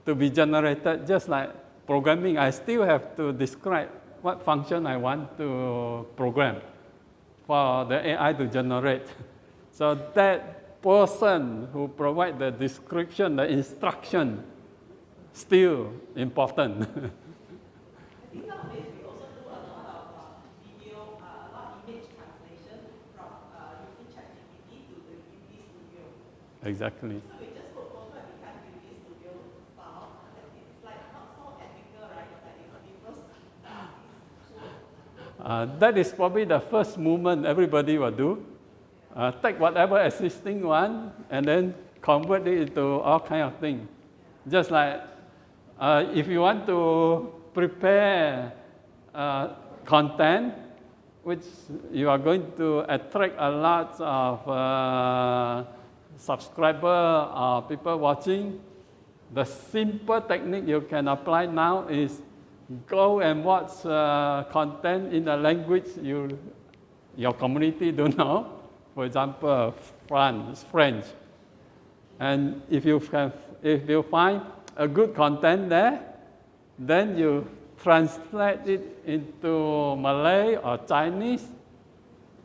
to be generated, just like programming. I still have to describe what function I want to program for the AI to generate. So that person who provide the description, the instruction, still important. I think nowadays we also do a lot of video, a lot of image translation from using ChatGPT to the UV Studio. Exactly. So we just put photo and become UV Studio style. And it's like not so ethical, right? It's like it's people's That is probably the first movement everybody will do. Take whatever existing one and then convert it into all kind of things. Just like if you want to prepare content which you are going to attract a lot of subscribers or people watching, the simple technique you can apply now is go and watch content in a language your community don't know. For example, French. And if you find a good content there, then you translate it into Malay or Chinese,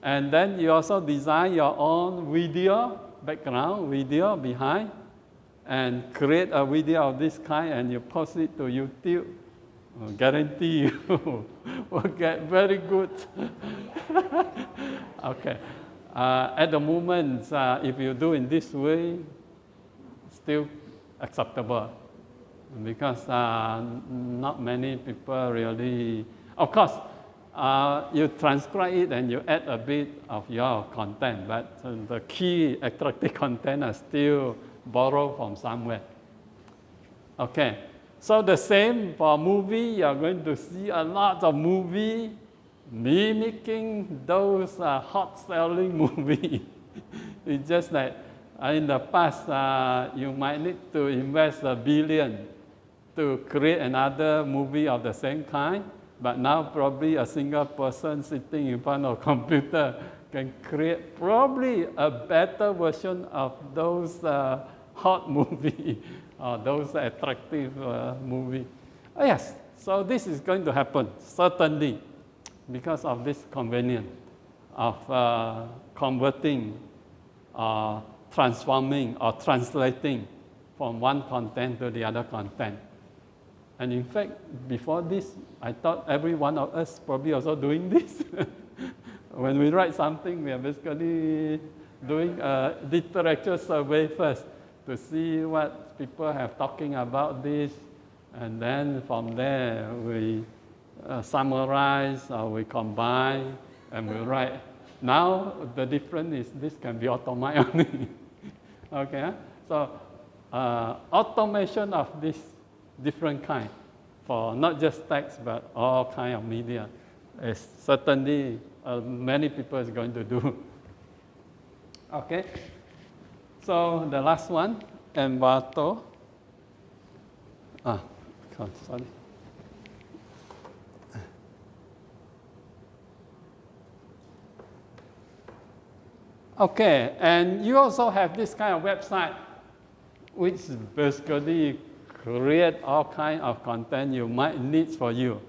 and then you also design your own video, background video behind, and create a video of this kind, and you post it to YouTube. I guarantee you will get very good. Okay. At the moment, if you do in this way, still acceptable, because not many people really. Of course, you transcribe it and you add a bit of your content, but the key attractive content are still borrowed from somewhere. Okay, so the same for movie. You are going to see a lot of movie mimicking those hot-selling movies. It's just like in the past, you might need to invest $1 billion to create another movie of the same kind, but now probably a single person sitting in front of a computer can create probably a better version of those hot movies or those attractive movies. Oh, yes, so this is going to happen, certainly, because of this convenience of converting, transforming, or translating from one content to the other content. And in fact, before this, I thought every one of us probably also doing this. When we write something, we are basically doing a literature survey first to see what people have talking about this, and then from there we summarize or we combine and we write. Now the difference is this can be automated only. Okay, so automation of this different kind, for not just text, but all kind of media. It's certainly many people is going to do. Okay, so the last one, Envato. Sorry. Okay, and you also have this kind of website, which basically create all kind of content you might need for you.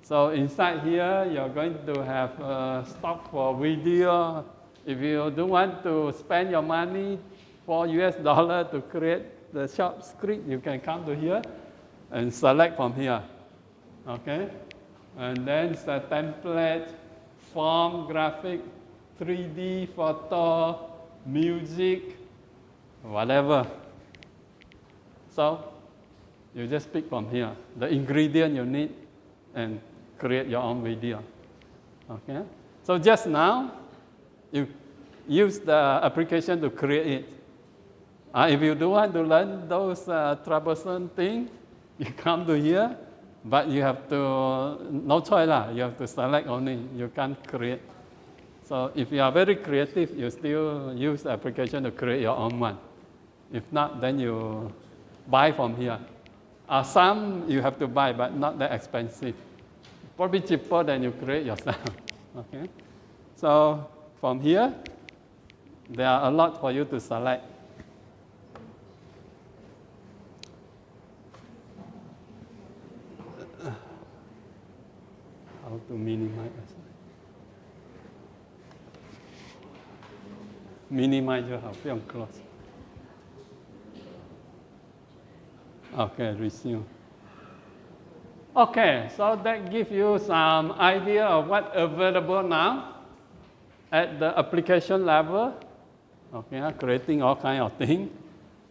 So inside here, you're going to have stock for video. If you don't want to spend your money for US dollar to create the short script, you can come to here and select from here. Okay, and then it's a template, form, graphic, 3D, photo, music, whatever. So you just pick from here the ingredient you need and create your own video. Okay. So just now, you use the application to create it. If you don't want to learn those troublesome things, you come to here, but you have to, no choice lah. You have to select only. You can't create. So if you are very creative, you still use the application to create your own one. If not, then you buy from here. Some you have to buy, but not that expensive. Probably cheaper than you create yourself. Okay. So from here, there are a lot for you to select. How to minimize? Minimize 就好，不用 close. Okay, resume. Okay, so that gives you some idea of what's available now at the application level. Okay, creating all kind of things.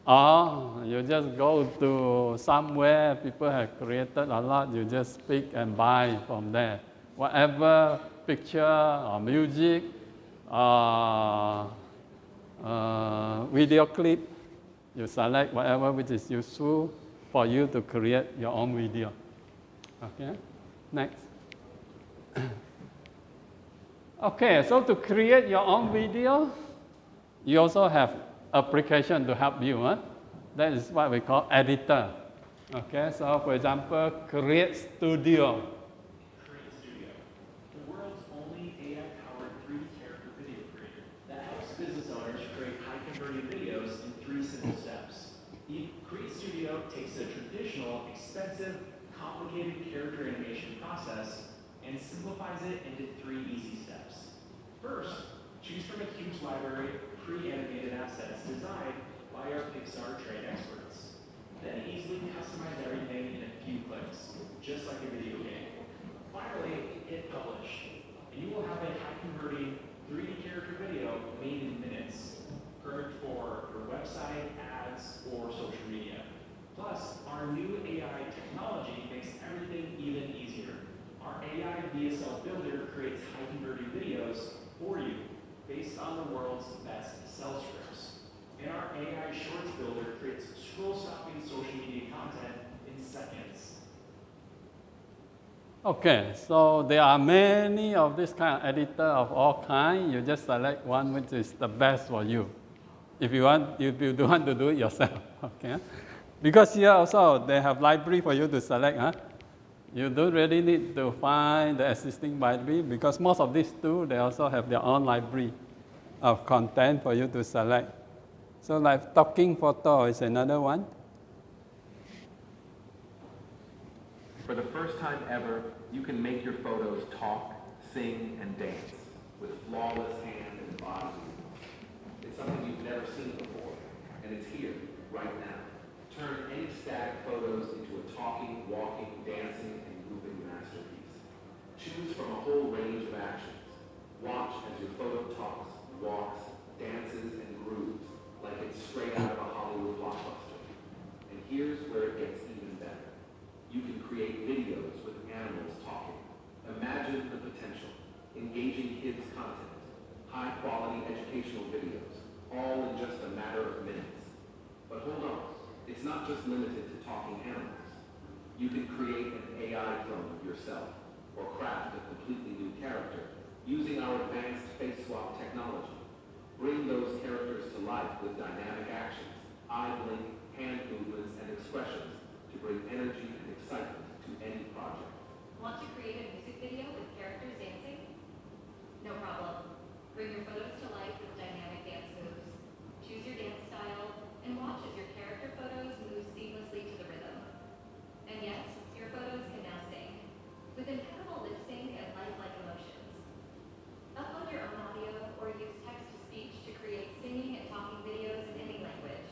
Or you just go to somewhere people have created a lot, you just pick and buy from there. Whatever picture or music or video clip, you select whatever which is useful for you to create your own video. Okay, next. Okay, so to create your own video, you also have application to help you. That is what we call editor. Okay, so for example, Create Studio. Create Studio, the world's only AI-powered 3D character video creator that helps business owners create high-converting videos in 3 simple steps. Create Studio takes the traditional, expensive, complicated character animation process and simplifies it into 3 easy steps. First, choose from a huge library of pre-animated assets designed by our Pixar-trained experts. Then easily customize everything in a few clicks, just like a video game. Finally, hit publish, and you will have a high-converting 3D character video made in minutes, perfect for your website, ads, or social media. Plus, our new AI technology makes everything even easier. Our AI VSL builder creates high-converting videos for you based on the world's best sell scripts. And our AI Shorts builder creates scroll-stopping social media content in seconds. Okay, so there are many of this kind of editor of all kinds. You just select one which is the best for you. If you don't want to do it yourself, okay? Because here also they have library for you to select. You don't really need to find the existing library because most of these tools, they also have their own library of content for you to select. So like talking photo is another one. For the first time ever, you can make your photos talk, sing, and dance with flawless hand and body. It's something you've never seen before, and it's here, right now. Turn any static photos into a talking, walking, dancing, and moving masterpiece. Choose from a whole range of actions. Watch as your photo talks, walks, dances, and grooves like it's straight out of a Hollywood blockbuster. And here's where it gets even better. You can create videos with animals talking. Imagine the potential. Engaging kids' content, high-quality educational videos, all in just a matter of minutes. But hold on. It's not just limited to talking animals. You can create an AI clone of yourself or craft a completely new character using our advanced face swap technology. Bring those characters to life with dynamic actions, eye blink, hand movements, and expressions to bring energy and excitement to any project. Want to create a music video with characters dancing? No problem. Bring your photos to life with dynamic dance moves. Choose your dance style and watch as your character photos move seamlessly to the rhythm. And yes, your photos can now sing, with impeccable lip sync and lifelike emotions. Upload your own audio or use text-to-speech to create singing and talking videos in any language.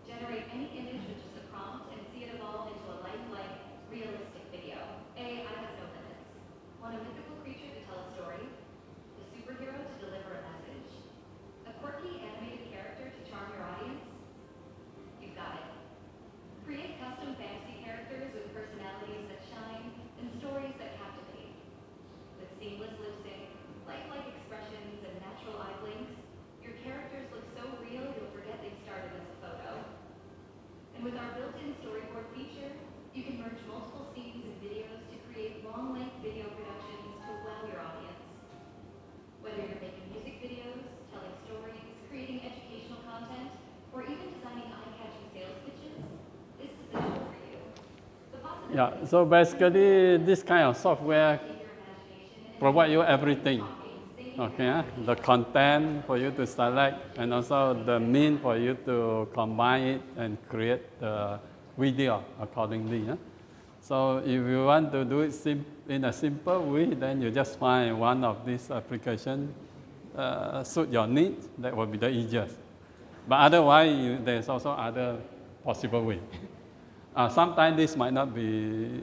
Generate any image with just a prompt and see it evolve into a lifelike, realistic video. AI has no limits. Want a mythical creature to tell a story? A superhero to deliver a message? A quirky animated character to charm your audience? You've got it. Create custom fantasy characters with personalities that shine and stories that captivate. With seamless lip sync, lifelike expressions, and natural eye blinks, your characters look so real you'll forget they started as a photo. And with our built-in storyboard feature, you can merge multiple scenes and videos to create long-length video productions to wow your audience. Whether you're making music videos, telling stories, creating educational content, or even designing eye-catching sales pitches, this is the tool for you. The possibilities Yeah, so basically this kind of software of your imagination and provide you everything. talking, singing, Okay, the content for you to select and also the mean for you to combine it and create the video accordingly. So if you want to do it in a simple way, then you just find one of these applications suit your needs. That will be the easiest. But otherwise, there's also other possible way. Sometimes this might not be,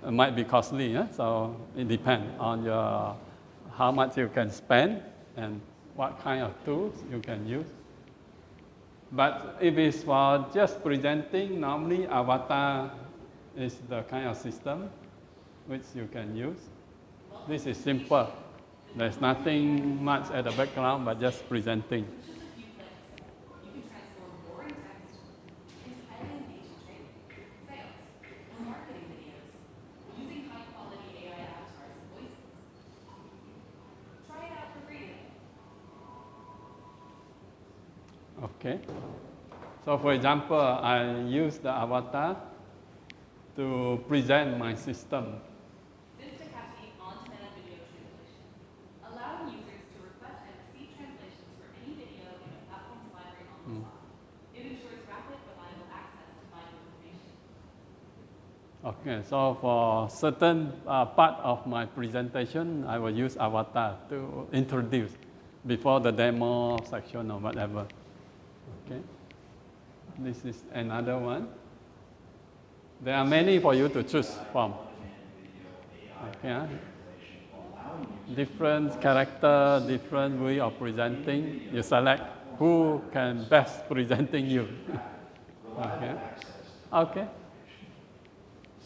might be costly. So it depends on your how much you can spend and what kind of tools you can use. But if it's for just presenting, normally avatar is the kind of system which you can use. This is simple. There's nothing much at the background but just presenting. With just a few clicks, you can transform boring text into highly engaging training, sales, or marketing videos using high-quality AI avatars and voices. Try it out for free today. Okay. So for example, I use the avatar to present my system. SITI on-demand video translation, allowing users to request and receive translations for any video in a platform's library on the spot. It ensures rapid, reliable access to vital information. Okay, so for certain part of my presentation, I will use avatar to introduce before the demo section or whatever. Okay, this is another one. There are many for you to choose from. Okay, different character, different way of presenting. You select who can best presenting you. Okay. Okay.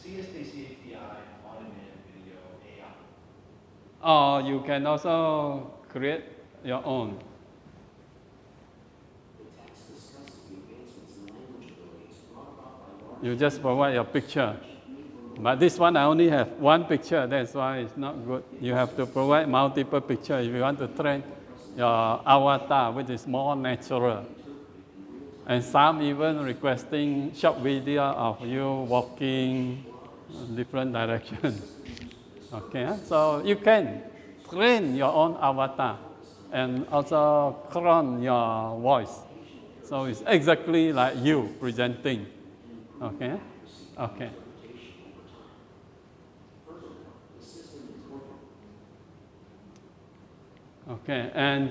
CSTC API on-demand video AI. Or you can also create your own. You just provide your picture. But this one I only have one picture, that's why it's not good. You have to provide multiple pictures if you want to train your avatar, which is more natural. And some even requesting short video of you walking in different directions. Okay, so you can train your own avatar and also clone your voice. So it's exactly like you presenting. Okay, okay. Okay, and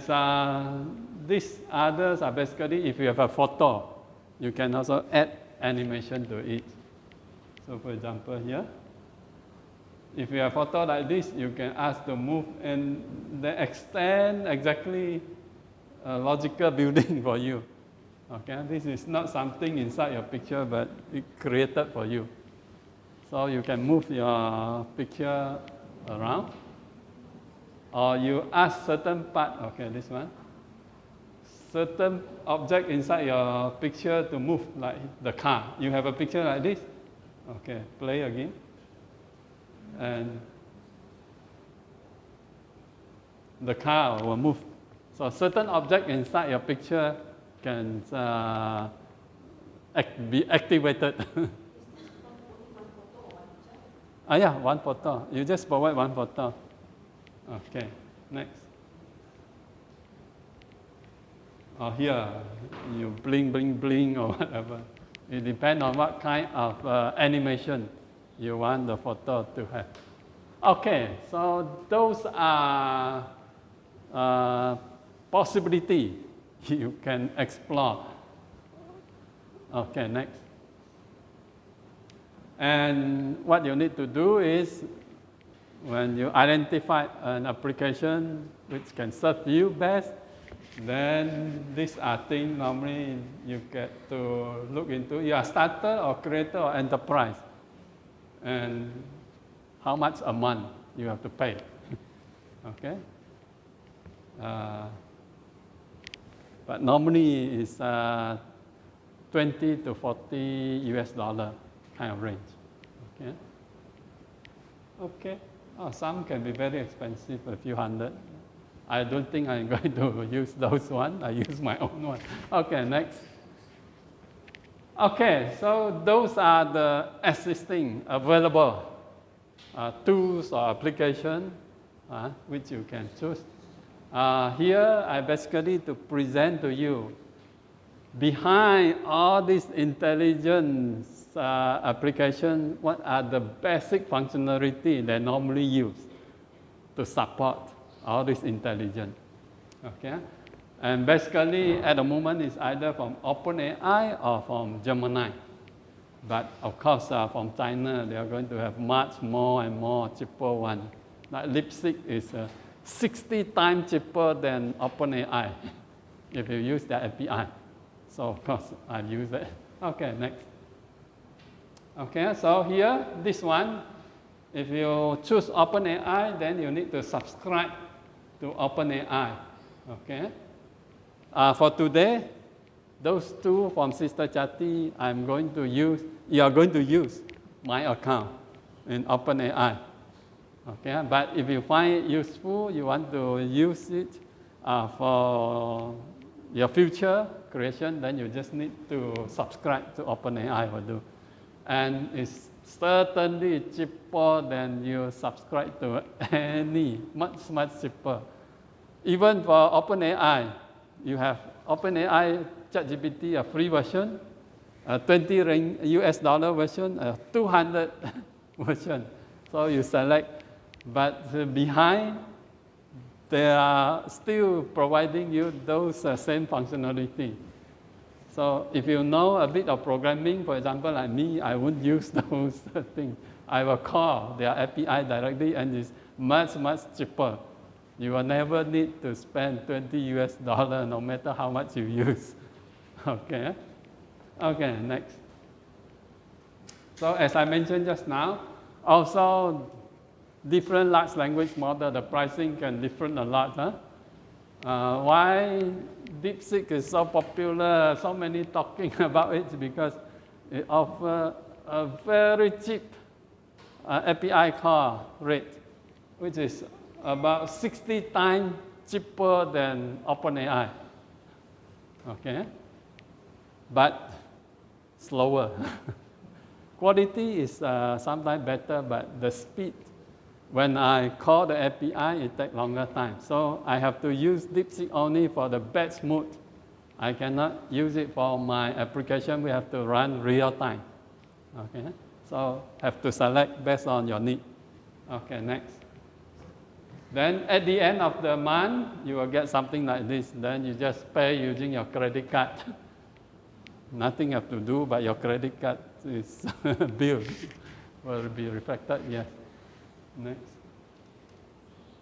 these others are basically if you have a photo, you can also add animation to it. So for example here, if you have a photo like this, you can ask to move and they extend exactly a logical building for you. Okay, this is not something inside your picture, but it created for you. So you can move your picture around. Or you ask certain part, okay, this one, certain object inside your picture to move, like the car. You have a picture like this, Okay, play again. And the car will move. So certain object inside your picture can be activated. Yeah, one photo. You just provide one photo. Okay, next. Here, you bling, bling, bling or whatever. It depends on what kind of animation you want the photo to have. Okay, so those are possibility you can explore. Okay, next. And what you need to do is, when you identify an application which can serve you best, then these are things normally you get to look into. You are starter or creator or enterprise. And how much a month you have to pay. Okay? But normally it's 20 to 40 US dollar kind of range. Okay? Okay. Some can be very expensive, a few hundred. I don't think I'm going to use those ones. I use my own one. Okay, next. Okay, so those are the existing available tools or applications which you can choose. Here, I basically to present to you behind all these intelligence applications, what are the basic functionality they normally use to support all this intelligence. Okay? And basically, at the moment, it's either from OpenAI or from Gemini. But of course, from China, they are going to have much more and more cheaper one. Like Lipstick is 60 times cheaper than OpenAI if you use their API. So of course, I use it. Okay, next. Okay, so here, this one, if you choose OpenAI, then you need to subscribe to OpenAI. Okay. For today, those two from Sister Chatty, you are going to use my account in OpenAI. Okay, but if you find it useful, you want to use it for your future creation, then you just need to subscribe to OpenAI will do. And it's certainly cheaper than you subscribe to any, much, much cheaper. Even for OpenAI, you have OpenAI ChatGPT, a free version, a 20 US dollar version, a 200 version. So you select, but behind, they are still providing you those same functionality. So if you know a bit of programming, for example, like me, I won't use those things. I will call their API directly, and it's much, much cheaper. You will never need to spend 20 US dollar no matter how much you use. Okay? Okay, next. So as I mentioned just now, also different large language model, the pricing can differ a lot. Why DeepSeek is so popular, so many talking about it, because it offers a very cheap API call rate, which is about 60 times cheaper than OpenAI. Okay? But slower. Quality is sometimes better, but the speed, when I call the API, it takes longer time. So I have to use DeepSeek only for the batch mode. I cannot use it for my application. We have to run real time. Okay? So have to select based on your need. Okay, next. Then at the end of the month, you will get something like this. Then you just pay using your credit card. Nothing you have to do, but your credit card is bill will be reflected. Yes. Next.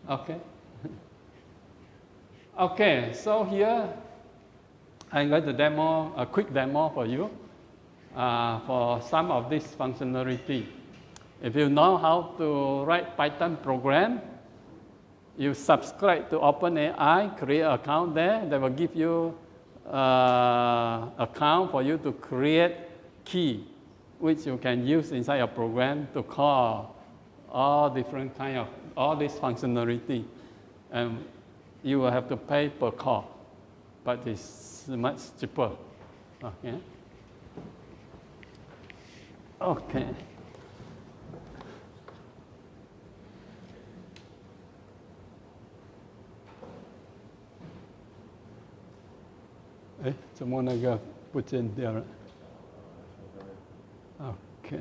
Okay. Okay, so here I'm going to demo a quick demo for you for some of this functionality. If you know how to write Python program, you subscribe to OpenAI, create an account there. They will give you account for you to create key which you can use inside your program to call all different kind of, all this functionality. And you will have to pay per call, but it's much cheaper. Okay. Okay. Eh, 怎么那个不见掉了 ？Okay.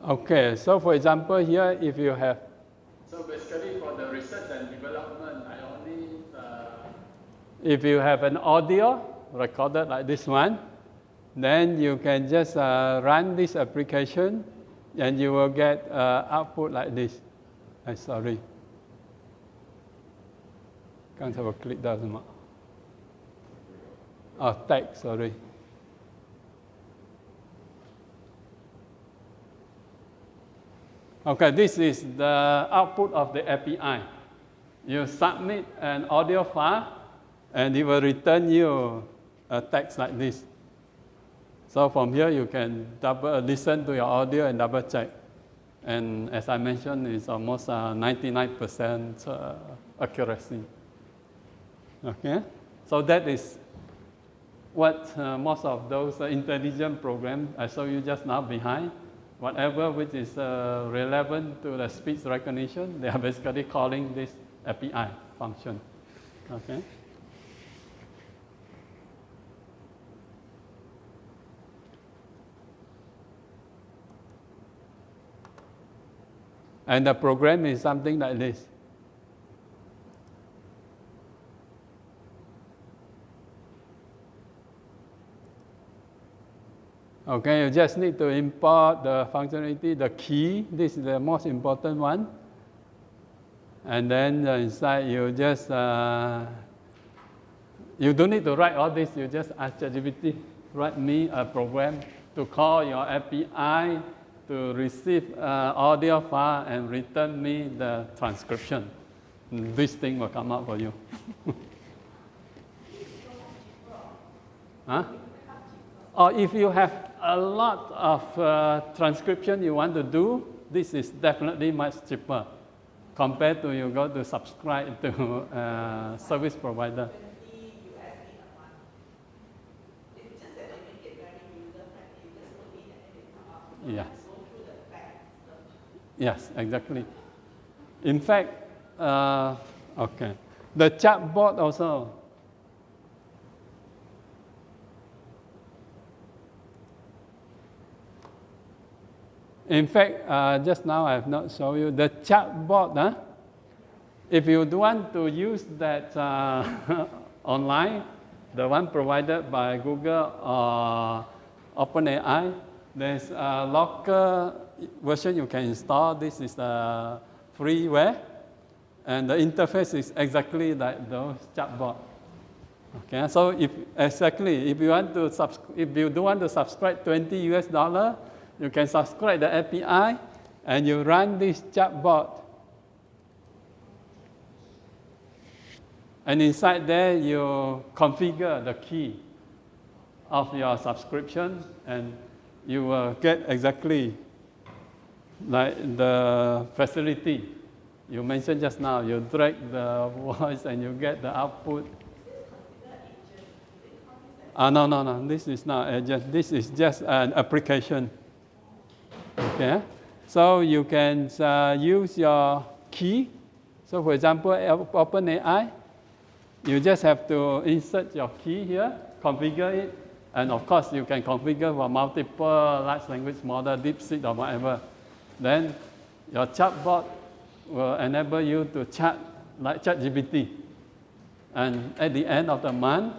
Okay, so for example here, if you have, so basically for the research and development, I only, if you have an audio recorded like this one, then you can just run this application and you will get output like this. Sorry. 刚才我 click 到什么？哦 text, sorry. Okay, this is the output of the API. You submit an audio file, and it will return you a text like this. So from here, you can listen to your audio and double check. And as I mentioned, it's almost 99% accuracy. Okay, so that is what most of those intelligent programs I showed you just now behind. Whatever which is relevant to the speech recognition, they are basically calling this API function. Okay. And the program is something like this. Okay, you just need to import the functionality, the key. This is the most important one. And then inside you just, you don't need to write all this. You just ask ChatGPT, write me a program to call your API to receive audio file and return me the transcription. This thing will come out for you. Huh? Or if you have a lot of transcription you want to do, this is definitely much cheaper compared to you go to subscribe to service provider. Yeah. Yes, exactly. In fact, okay, the chatbot also. In fact, just now I have not shown you the chatbot. If you do want to use that online, the one provided by Google or OpenAI, there's a local version you can install. This is a freeware, and the interface is exactly like those chatbot. Okay, so if you do want to subscribe $20, you can subscribe the API, and you run this chatbot. And inside there, you configure the key of your subscription, and you will get exactly like the facility you mentioned just now. You drag the voice, and you get the output. No. This is not agent. This is just an application. Okay, so you can use your key. So for example, OpenAI, you just have to insert your key here, configure it, and of course you can configure for multiple large language model, DeepSeek or whatever. Then your chatbot will enable you to chat like ChatGPT. And at the end of the month,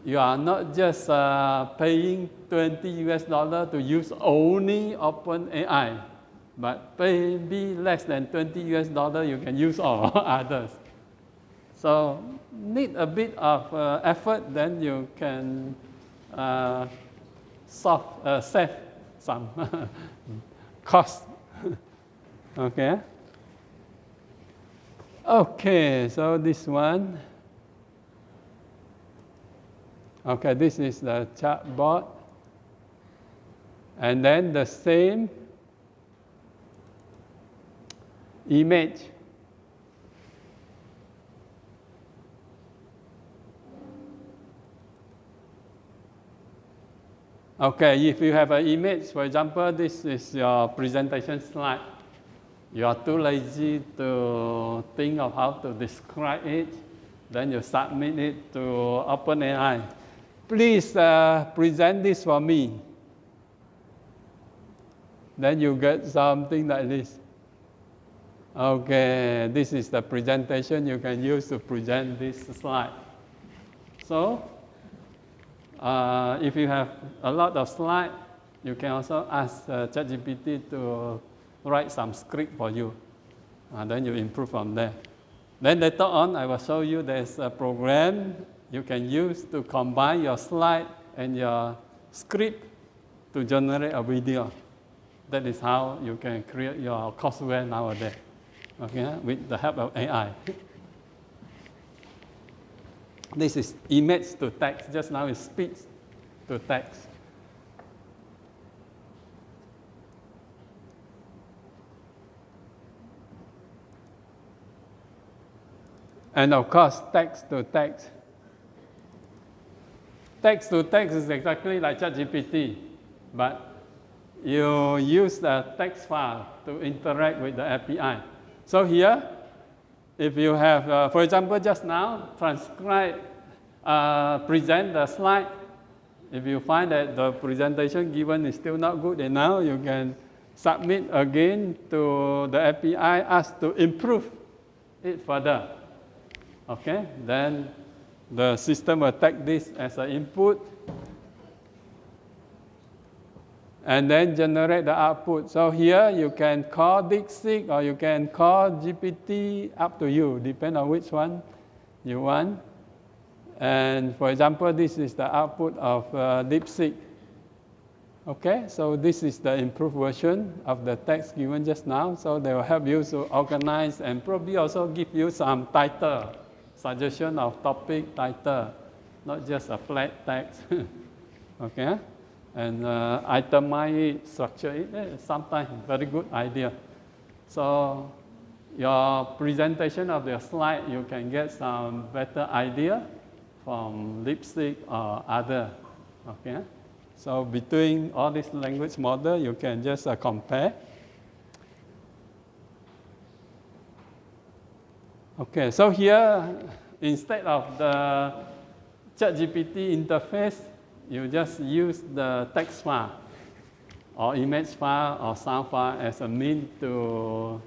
you are not just paying $20 to use only OpenAI. but maybe less than 20 US dollar, you can use all others. So need a bit of effort, then you can save some cost. Okay. Okay, so this one. Okay, this is the chatbot. And then the same image. Okay, if you have an image, for example, this is your presentation slide. You are too lazy to think of how to describe it, then you submit it to OpenAI. Please present this for me. Then you get something like this. Okay, this is the presentation you can use to present this slide. So, if you have a lot of slides, you can also ask ChatGPT to write some script for you. Then you improve from there. Then later on, I will show you there's a program you can use to combine your slide and your script to generate a video. That is how you can create your courseware nowadays, okay, with the help of AI. This is image to text. Just now is speech to text. And of course, text to text. Text to text is exactly like ChatGPT, but you use the text file to interact with the API. So here, if you have, for example, just now, present the slide. If you find that the presentation given is still not good enough, you can submit again to the API, ask to improve it further. Okay, then the system will take this as an input and then generate the output. So here you can call DeepSeek or you can call GPT, up to you, depend on which one you want. And for example, this is the output of DeepSeek. Okay, so this is the improved version of the text given just now. So they will help you to organize and probably also give you some title, suggestion of topic title, not just a flat text. Okay, and itemize it, structure it. Sometimes very good idea. So your presentation of your slide, you can get some better idea from DeepSeek or other. Okay, so between all these language model, you can just compare. Okay, so here, instead of the ChatGPT interface, you just use the text file or image file or sound file as a means to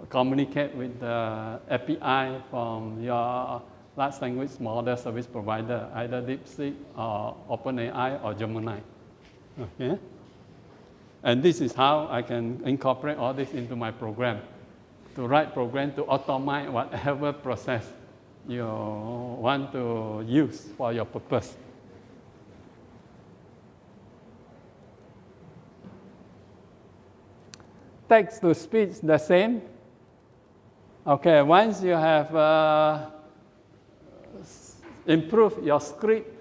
communicate with the API from your large language model service provider, either DeepSeek or OpenAI or Gemini. Okay? And this is how I can incorporate all this into my program, to write program to automate whatever process you want to use for your purpose. Text to speech, the same. Okay, once you have improved your script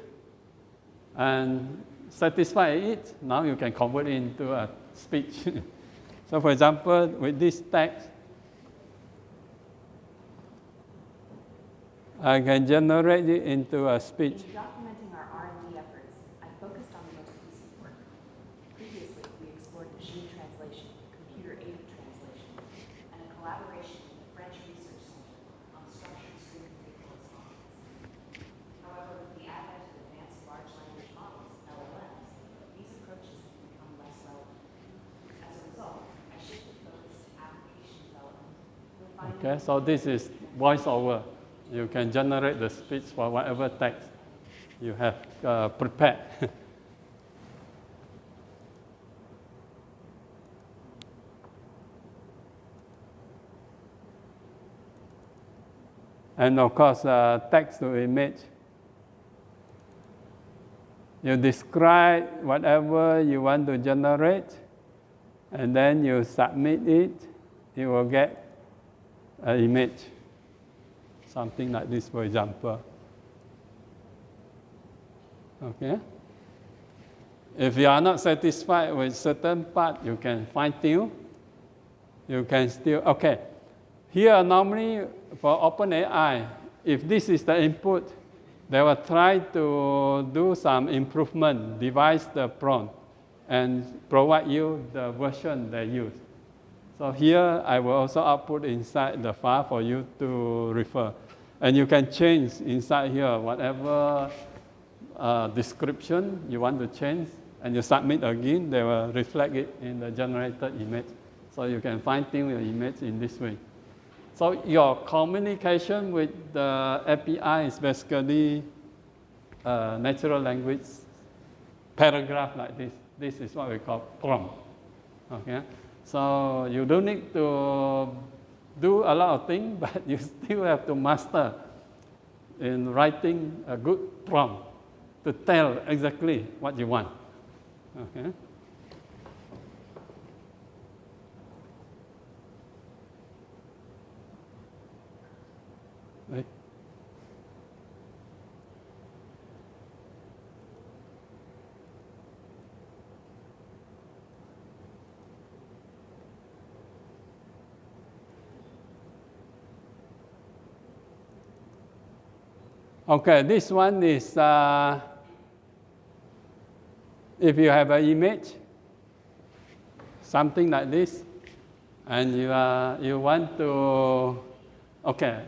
and satisfy it, now you can convert it into a speech. So for example, with this text, I can generate it into a speech. In documenting our R&D efforts, I focused on the most recent work. Previously, we explored machine translation, computer-aided translation, and a collaboration with the French Research Center on structured string theory correspondence. However, with the advent of advanced large language models, LLMs, these approaches have become less relevant. As a result, I shifted focus to application development. Okay, so this is voiceover. You can generate the speech for whatever text you have prepared. And of course, text to image. You describe whatever you want to generate, and then you submit it, you will get an image. Something like this, for example. Okay? If you are not satisfied with certain part, you can fine-tune. You can still, okay. Here, normally, for OpenAI, if this is the input, they will try to do some improvement, devise the prompt, and provide you the version they use. So here, I will also output inside the file for you to refer. And you can change inside here whatever description you want to change, and you submit again, they will reflect it in the generated image. So you can fine-tune your image in this way. So your communication with the API is basically natural language paragraph like this. This is what we call prompt. Okay? So you don't need to do a lot of things, but you still have to master in writing a good prompt to tell exactly what you want. Okay? Right. Okay, this one is if you have an image, something like this, and you want to, okay,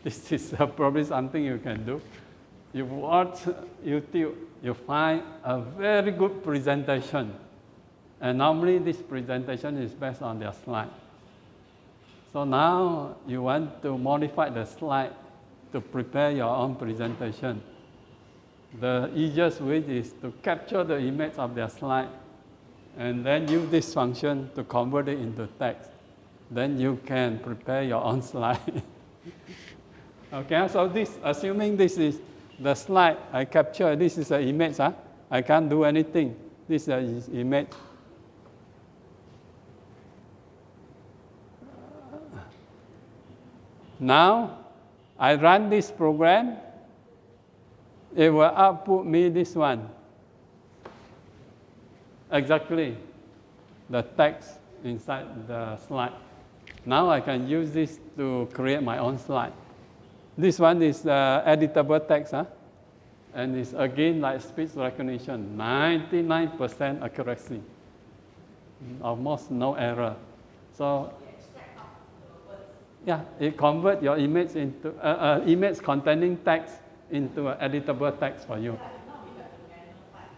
this is probably something you can do. You watch YouTube, you find a very good presentation, and normally this presentation is based on their slide. So now you want to modify the slide to prepare your own presentation. The easiest way is to capture the image of their slide and then use this function to convert it into text. Then you can prepare your own slide. Okay, so this, assuming this is the slide I capture, this is an image, I can't do anything. This is an image. Now, I run this program, it will output me this one. Exactly, the text inside the slide. Now I can use this to create my own slide. This one is editable text, and it's again like speech recognition, 99% accuracy, almost no error. So, yeah, it converts your image into image containing text into an editable text for you.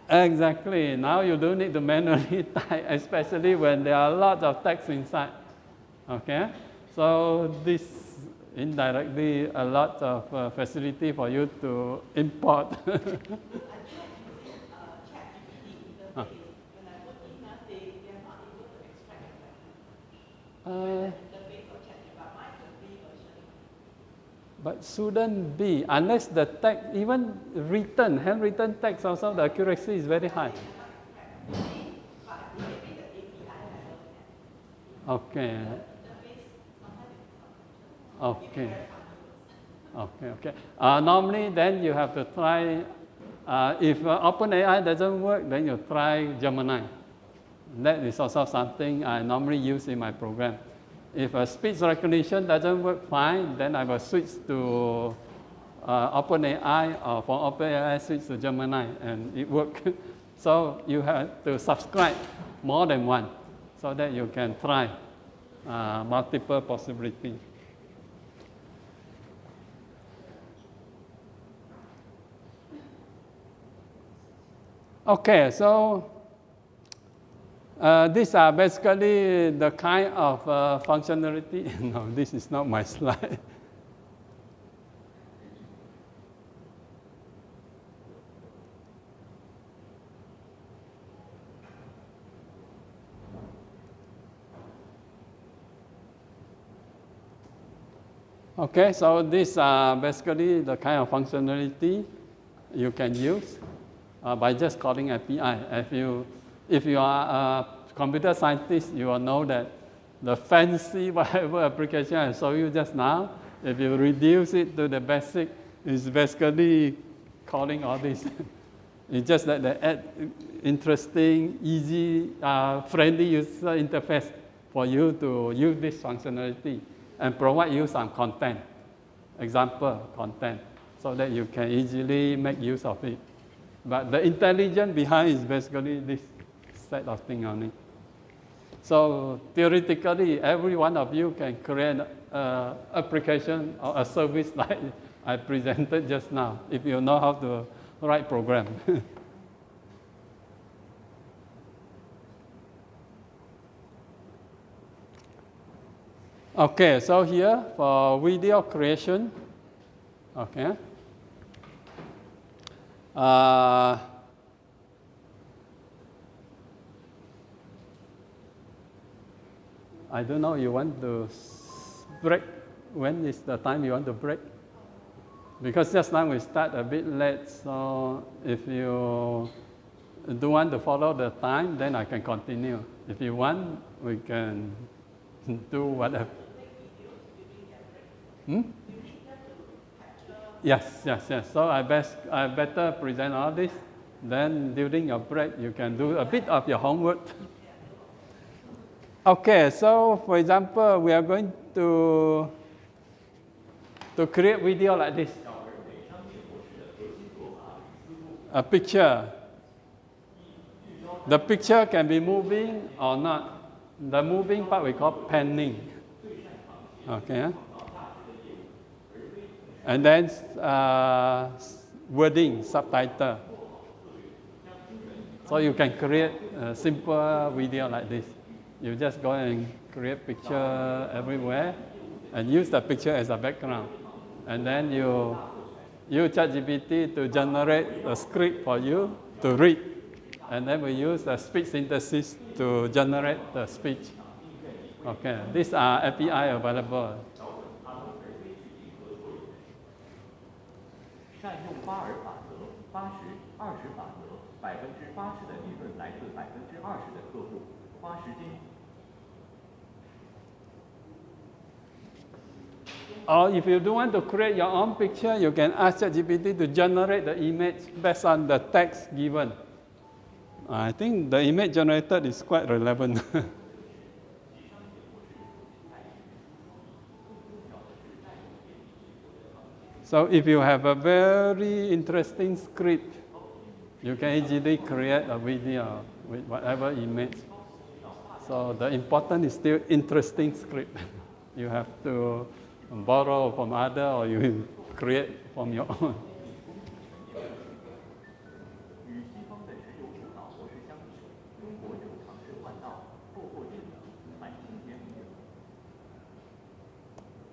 Exactly. Now you don't need to manually type, especially when there are a lot of text inside. Okay? So this indirectly a lot of facility for you to import. But shouldn't be, unless the text, even written, handwritten text also, the accuracy is very high. Okay. Okay. Okay. Normally, then you have to try, if OpenAI doesn't work, then you try Gemini. That is also something I normally use in my program. If a speech recognition doesn't work fine, then I will switch to OpenAI, or from OpenAI switch to Gemini, and it works. So you have to subscribe more than one, so that you can try multiple possibilities. Okay, so these are basically the kind of functionality. No, this is not my slide. Okay, so these are basically the kind of functionality you can use by just calling API. If you are a computer scientist, you will know that the fancy whatever application I showed you just now, if you reduce it to the basic, it's basically calling all this. It's just that they add interesting, easy, friendly user interface for you to use this functionality and provide you some content, example content, so that you can easily make use of it. But the intelligence behind is basically this set of things only. So theoretically, every one of you can create an application or a service like I presented just now, if you know how to write program. Okay, so here for video creation, okay. I don't know, you want to break? When is the time you want to break? Because just now we start a bit late, so if you don't want to follow the time, then I can continue. If you want, we can do whatever. Yes. So I better present all this. Then during your break, you can do a bit of your homework. Okay, so for example, we are going to create video like this. A picture. The picture can be moving or not. The moving part we call panning. Okay. And then wording, subtitle. So you can create a simple video like this. You just go and create picture everywhere and use the picture as a background. And then you use ChatGPT to generate a script for you to read. And then we use the speech synthesis to generate the speech. Okay, these are API available. 善用巴尔法则，80-20法则，80%的利润来自20%的客户，花时间。Or if you don't want to create your own picture, you can ask ChatGPT to generate the image based on the text given. I think the image generated is quite relevant. So if you have a very interesting script, you can easily create a video with whatever image. So the important is still interesting script. You have to borrow from other or you create from your own. 与西方的石油主导模式相比，中国正常是换道，后获智能，反倾天命。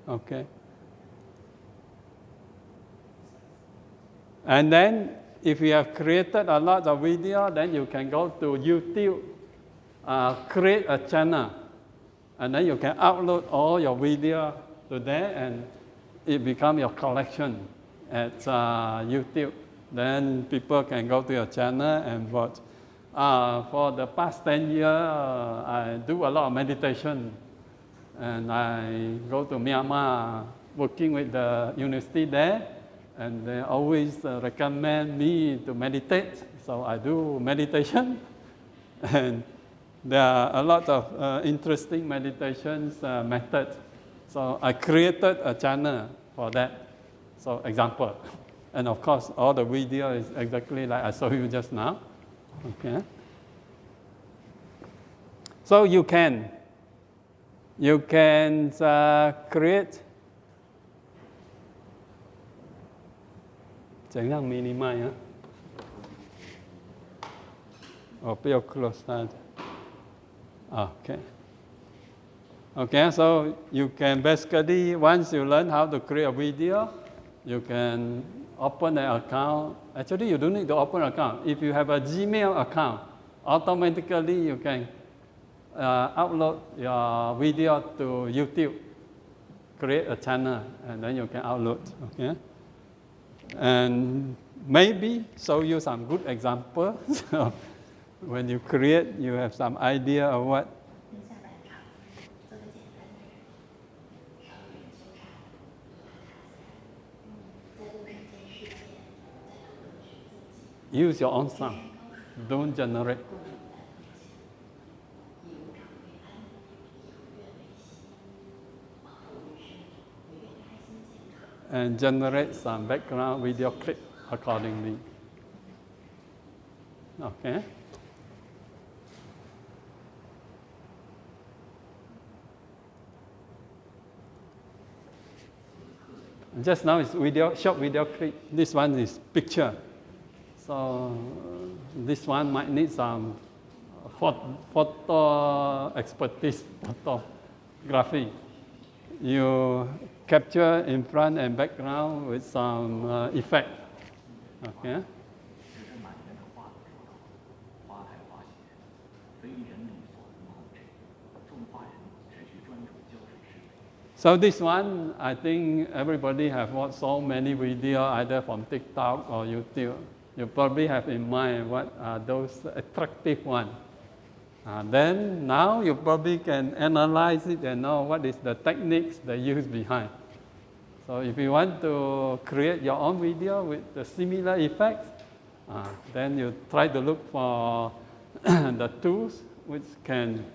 Okay. And then, if you have created a lot of video, then you can go to YouTube, create a channel, and then you can upload all your video to there, and it becomes your collection at YouTube. Then people can go to your channel and watch. For the past 10 years, I do a lot of meditation, and I go to Myanmar, working with the university there. And they always recommend me to meditate, so I do meditation. And there are a lot of interesting meditations methods. So I created a channel for that. So example. And of course, all the video is exactly like I showed you just now. Okay. So you can create 怎样 minimize 不要 close 它。Okay, so you can basically, once you learn how to create a video, you can open an account. Actually, you don't need to open an account. If you have a Gmail account, automatically you can upload your video to YouTube. create a channel, and then you can upload, okay? And maybe show you some good example. So when you create, you have some idea of what. Use your own sound. Don't generate. And generate some background video clip accordingly. Okay. Just now it's video, short video clip. This one is picture. So this one might need some photo expertise, photography. You capture in front and background with some effect. Okay. So this one, I think everybody have watched so many videos either from TikTok or YouTube. You probably have in mind what are those attractive ones. Then now you probably can analyze it and know what is the techniques they use behind. So if you want to create your own video with the similar effects, then you try to look for the tools which can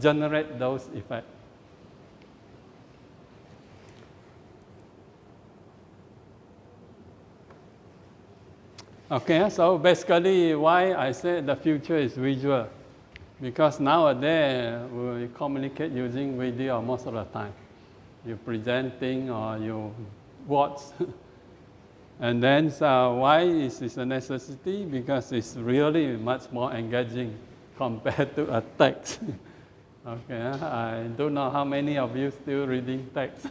generate those effects. Okay, so basically why I say the future is visual. Because nowadays we communicate using video most of the time. You presenting or you watch. And then why is this a necessity? Because it's really much more engaging compared to a text. Okay, I don't know how many of you still reading text.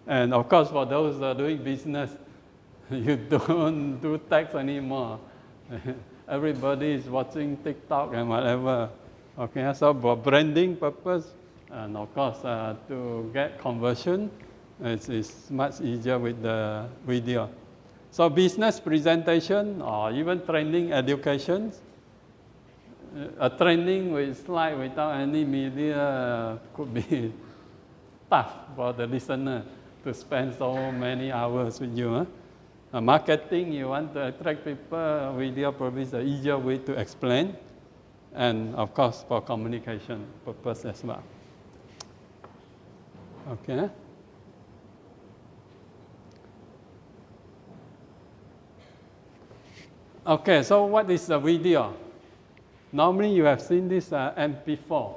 And of course for those doing business, you don't do text anymore. Everybody is watching TikTok and whatever. Okay, so for branding purpose, and of course to get conversion, it's much easier with the video. So business presentation or even training education, a training with slide without any media could be tough for the listener to spend so many hours with you. Marketing, you want to attract people, video probably is the easier way to explain. And of course, for communication purpose as well. Okay. Okay, so what is a video? Normally you have seen this MP4,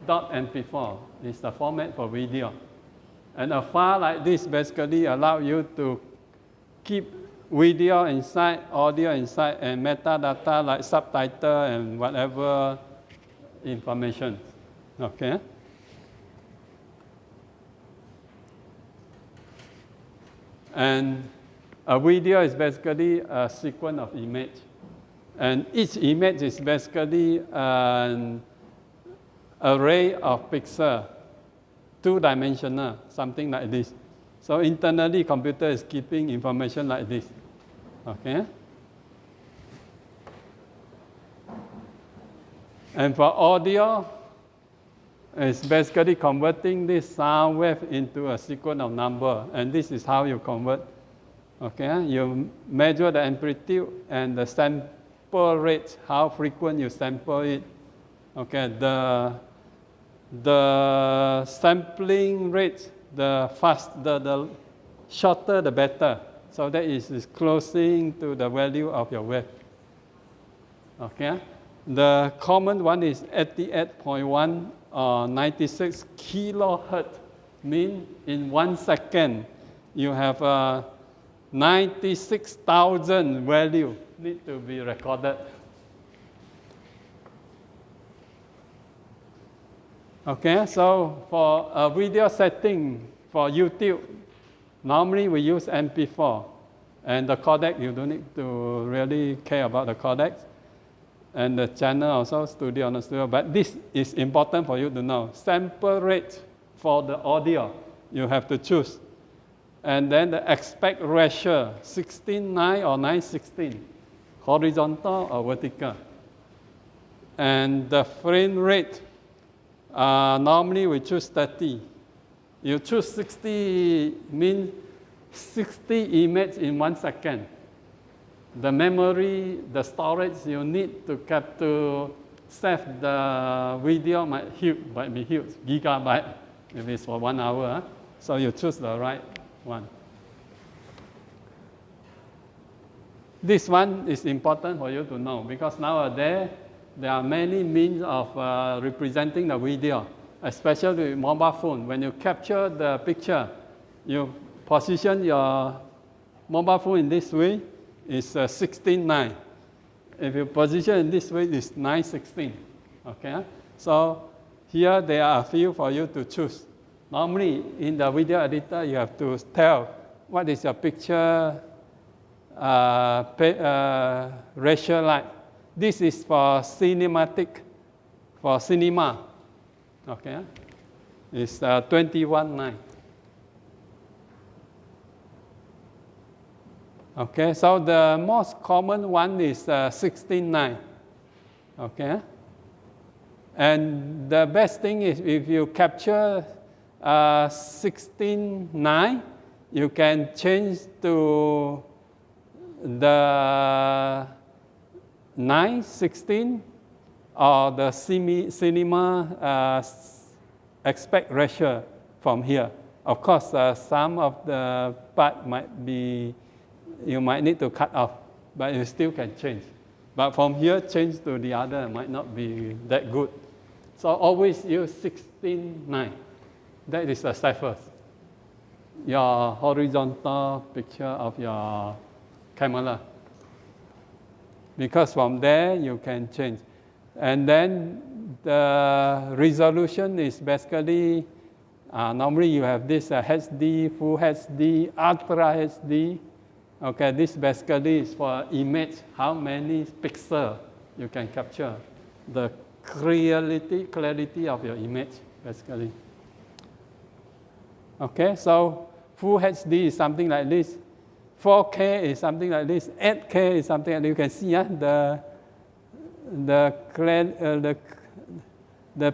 .mp4 is the format for video. And a file like this basically allows you to keep video inside, audio inside, and metadata like subtitle and whatever information. Okay? And a video is basically a sequence of image. And each image is basically an array of pixels, two-dimensional, something like this. So internally, computer is keeping information like this. Okay? And for audio, it's basically converting this sound wave into a sequence of number. And this is how you convert. Okay? You measure the amplitude and the sample rate, how frequent you sample it. Okay? The sampling rate, the shorter the better. So that is closing to the value of your wave. Okay? The common one is 88.1 or 96 kilohertz. Mean in 1 second you have 96,000 value need to be recorded. Okay, so for a video setting for YouTube, normally we use MP4. And the codec, you don't need to really care about the codec. and the channel also studio on the studio. But this is important for you to know. Sample rate for the audio, you have to choose. And then the aspect ratio, 16:9 or 9:16, horizontal or vertical. And the frame rate, normally we choose 30. You choose 60 means 60 images in 1 second. The memory, the storage you need to save the video might be huge, gigabyte, if it's for 1 hour. So you choose the right one. This one is important for you to know because nowadays there are many means of representing the video, especially with mobile phone. When you capture the picture, you position your mobile phone in this way, it's 16:9. If you position in this way, it's 9:16. Okay? So here there are a few for you to choose. Normally in the video editor, you have to tell what is your picture ratio like. This is for cinematic, for cinema. Okay? It's 21:9. Okay, so the most common one is 16:9. Okay? And the best thing is if you capture 16:9, you can change to the 9:16 or the cinema aspect ratio from here. Of course, some of the part you might need to cut off, but you still can change. But from here, change to the other might not be that good. So always use 16:9. That is the safest. Your horizontal picture of your camera. Because from there, you can change. And then the resolution is basically, normally you have this HD, Full HD, Ultra HD. Okay, this basically is for image, how many pixels you can capture. The clarity of your image, basically. Okay, so Full HD is something like this. 4K is something like this. 8K is something like this. You can see the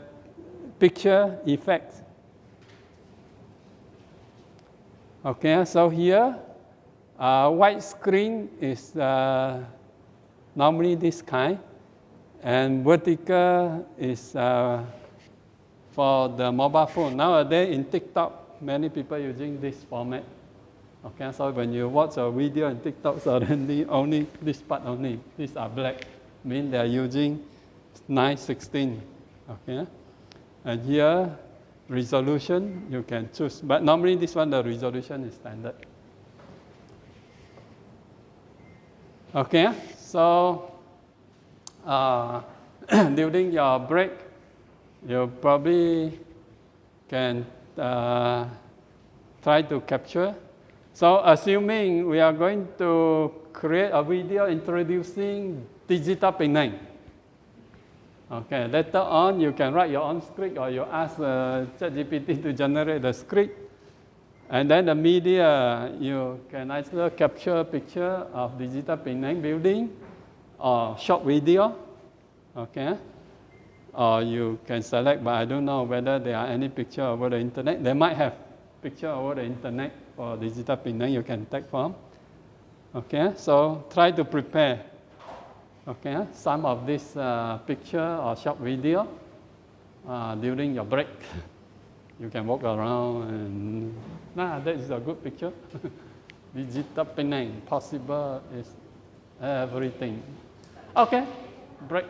picture effect. Okay, so here, white screen is normally this kind, and vertical is for the mobile phone. Nowadays in TikTok, many people using this format. Okay, so when you watch a video in TikTok, suddenly only this part only. These are black, mean they are using 9:16. Okay, and here resolution you can choose, but normally this one the resolution is standard. Okay, so during your break, you probably can try to capture. So assuming we are going to create a video introducing digital Penang. Okay, later on you can write your own script or you ask ChatGPT to generate the script. And then the media, you can either capture a picture of digital Penang building or short video, okay? Or you can select, but I don't know whether there are any picture over the internet. They might have picture over the internet for digital Penang you can take from. Okay, so try to prepare, okay, some of this picture or short video during your break. You can walk around and, that is a good picture. Digital Penang, possible is everything. Okay, break.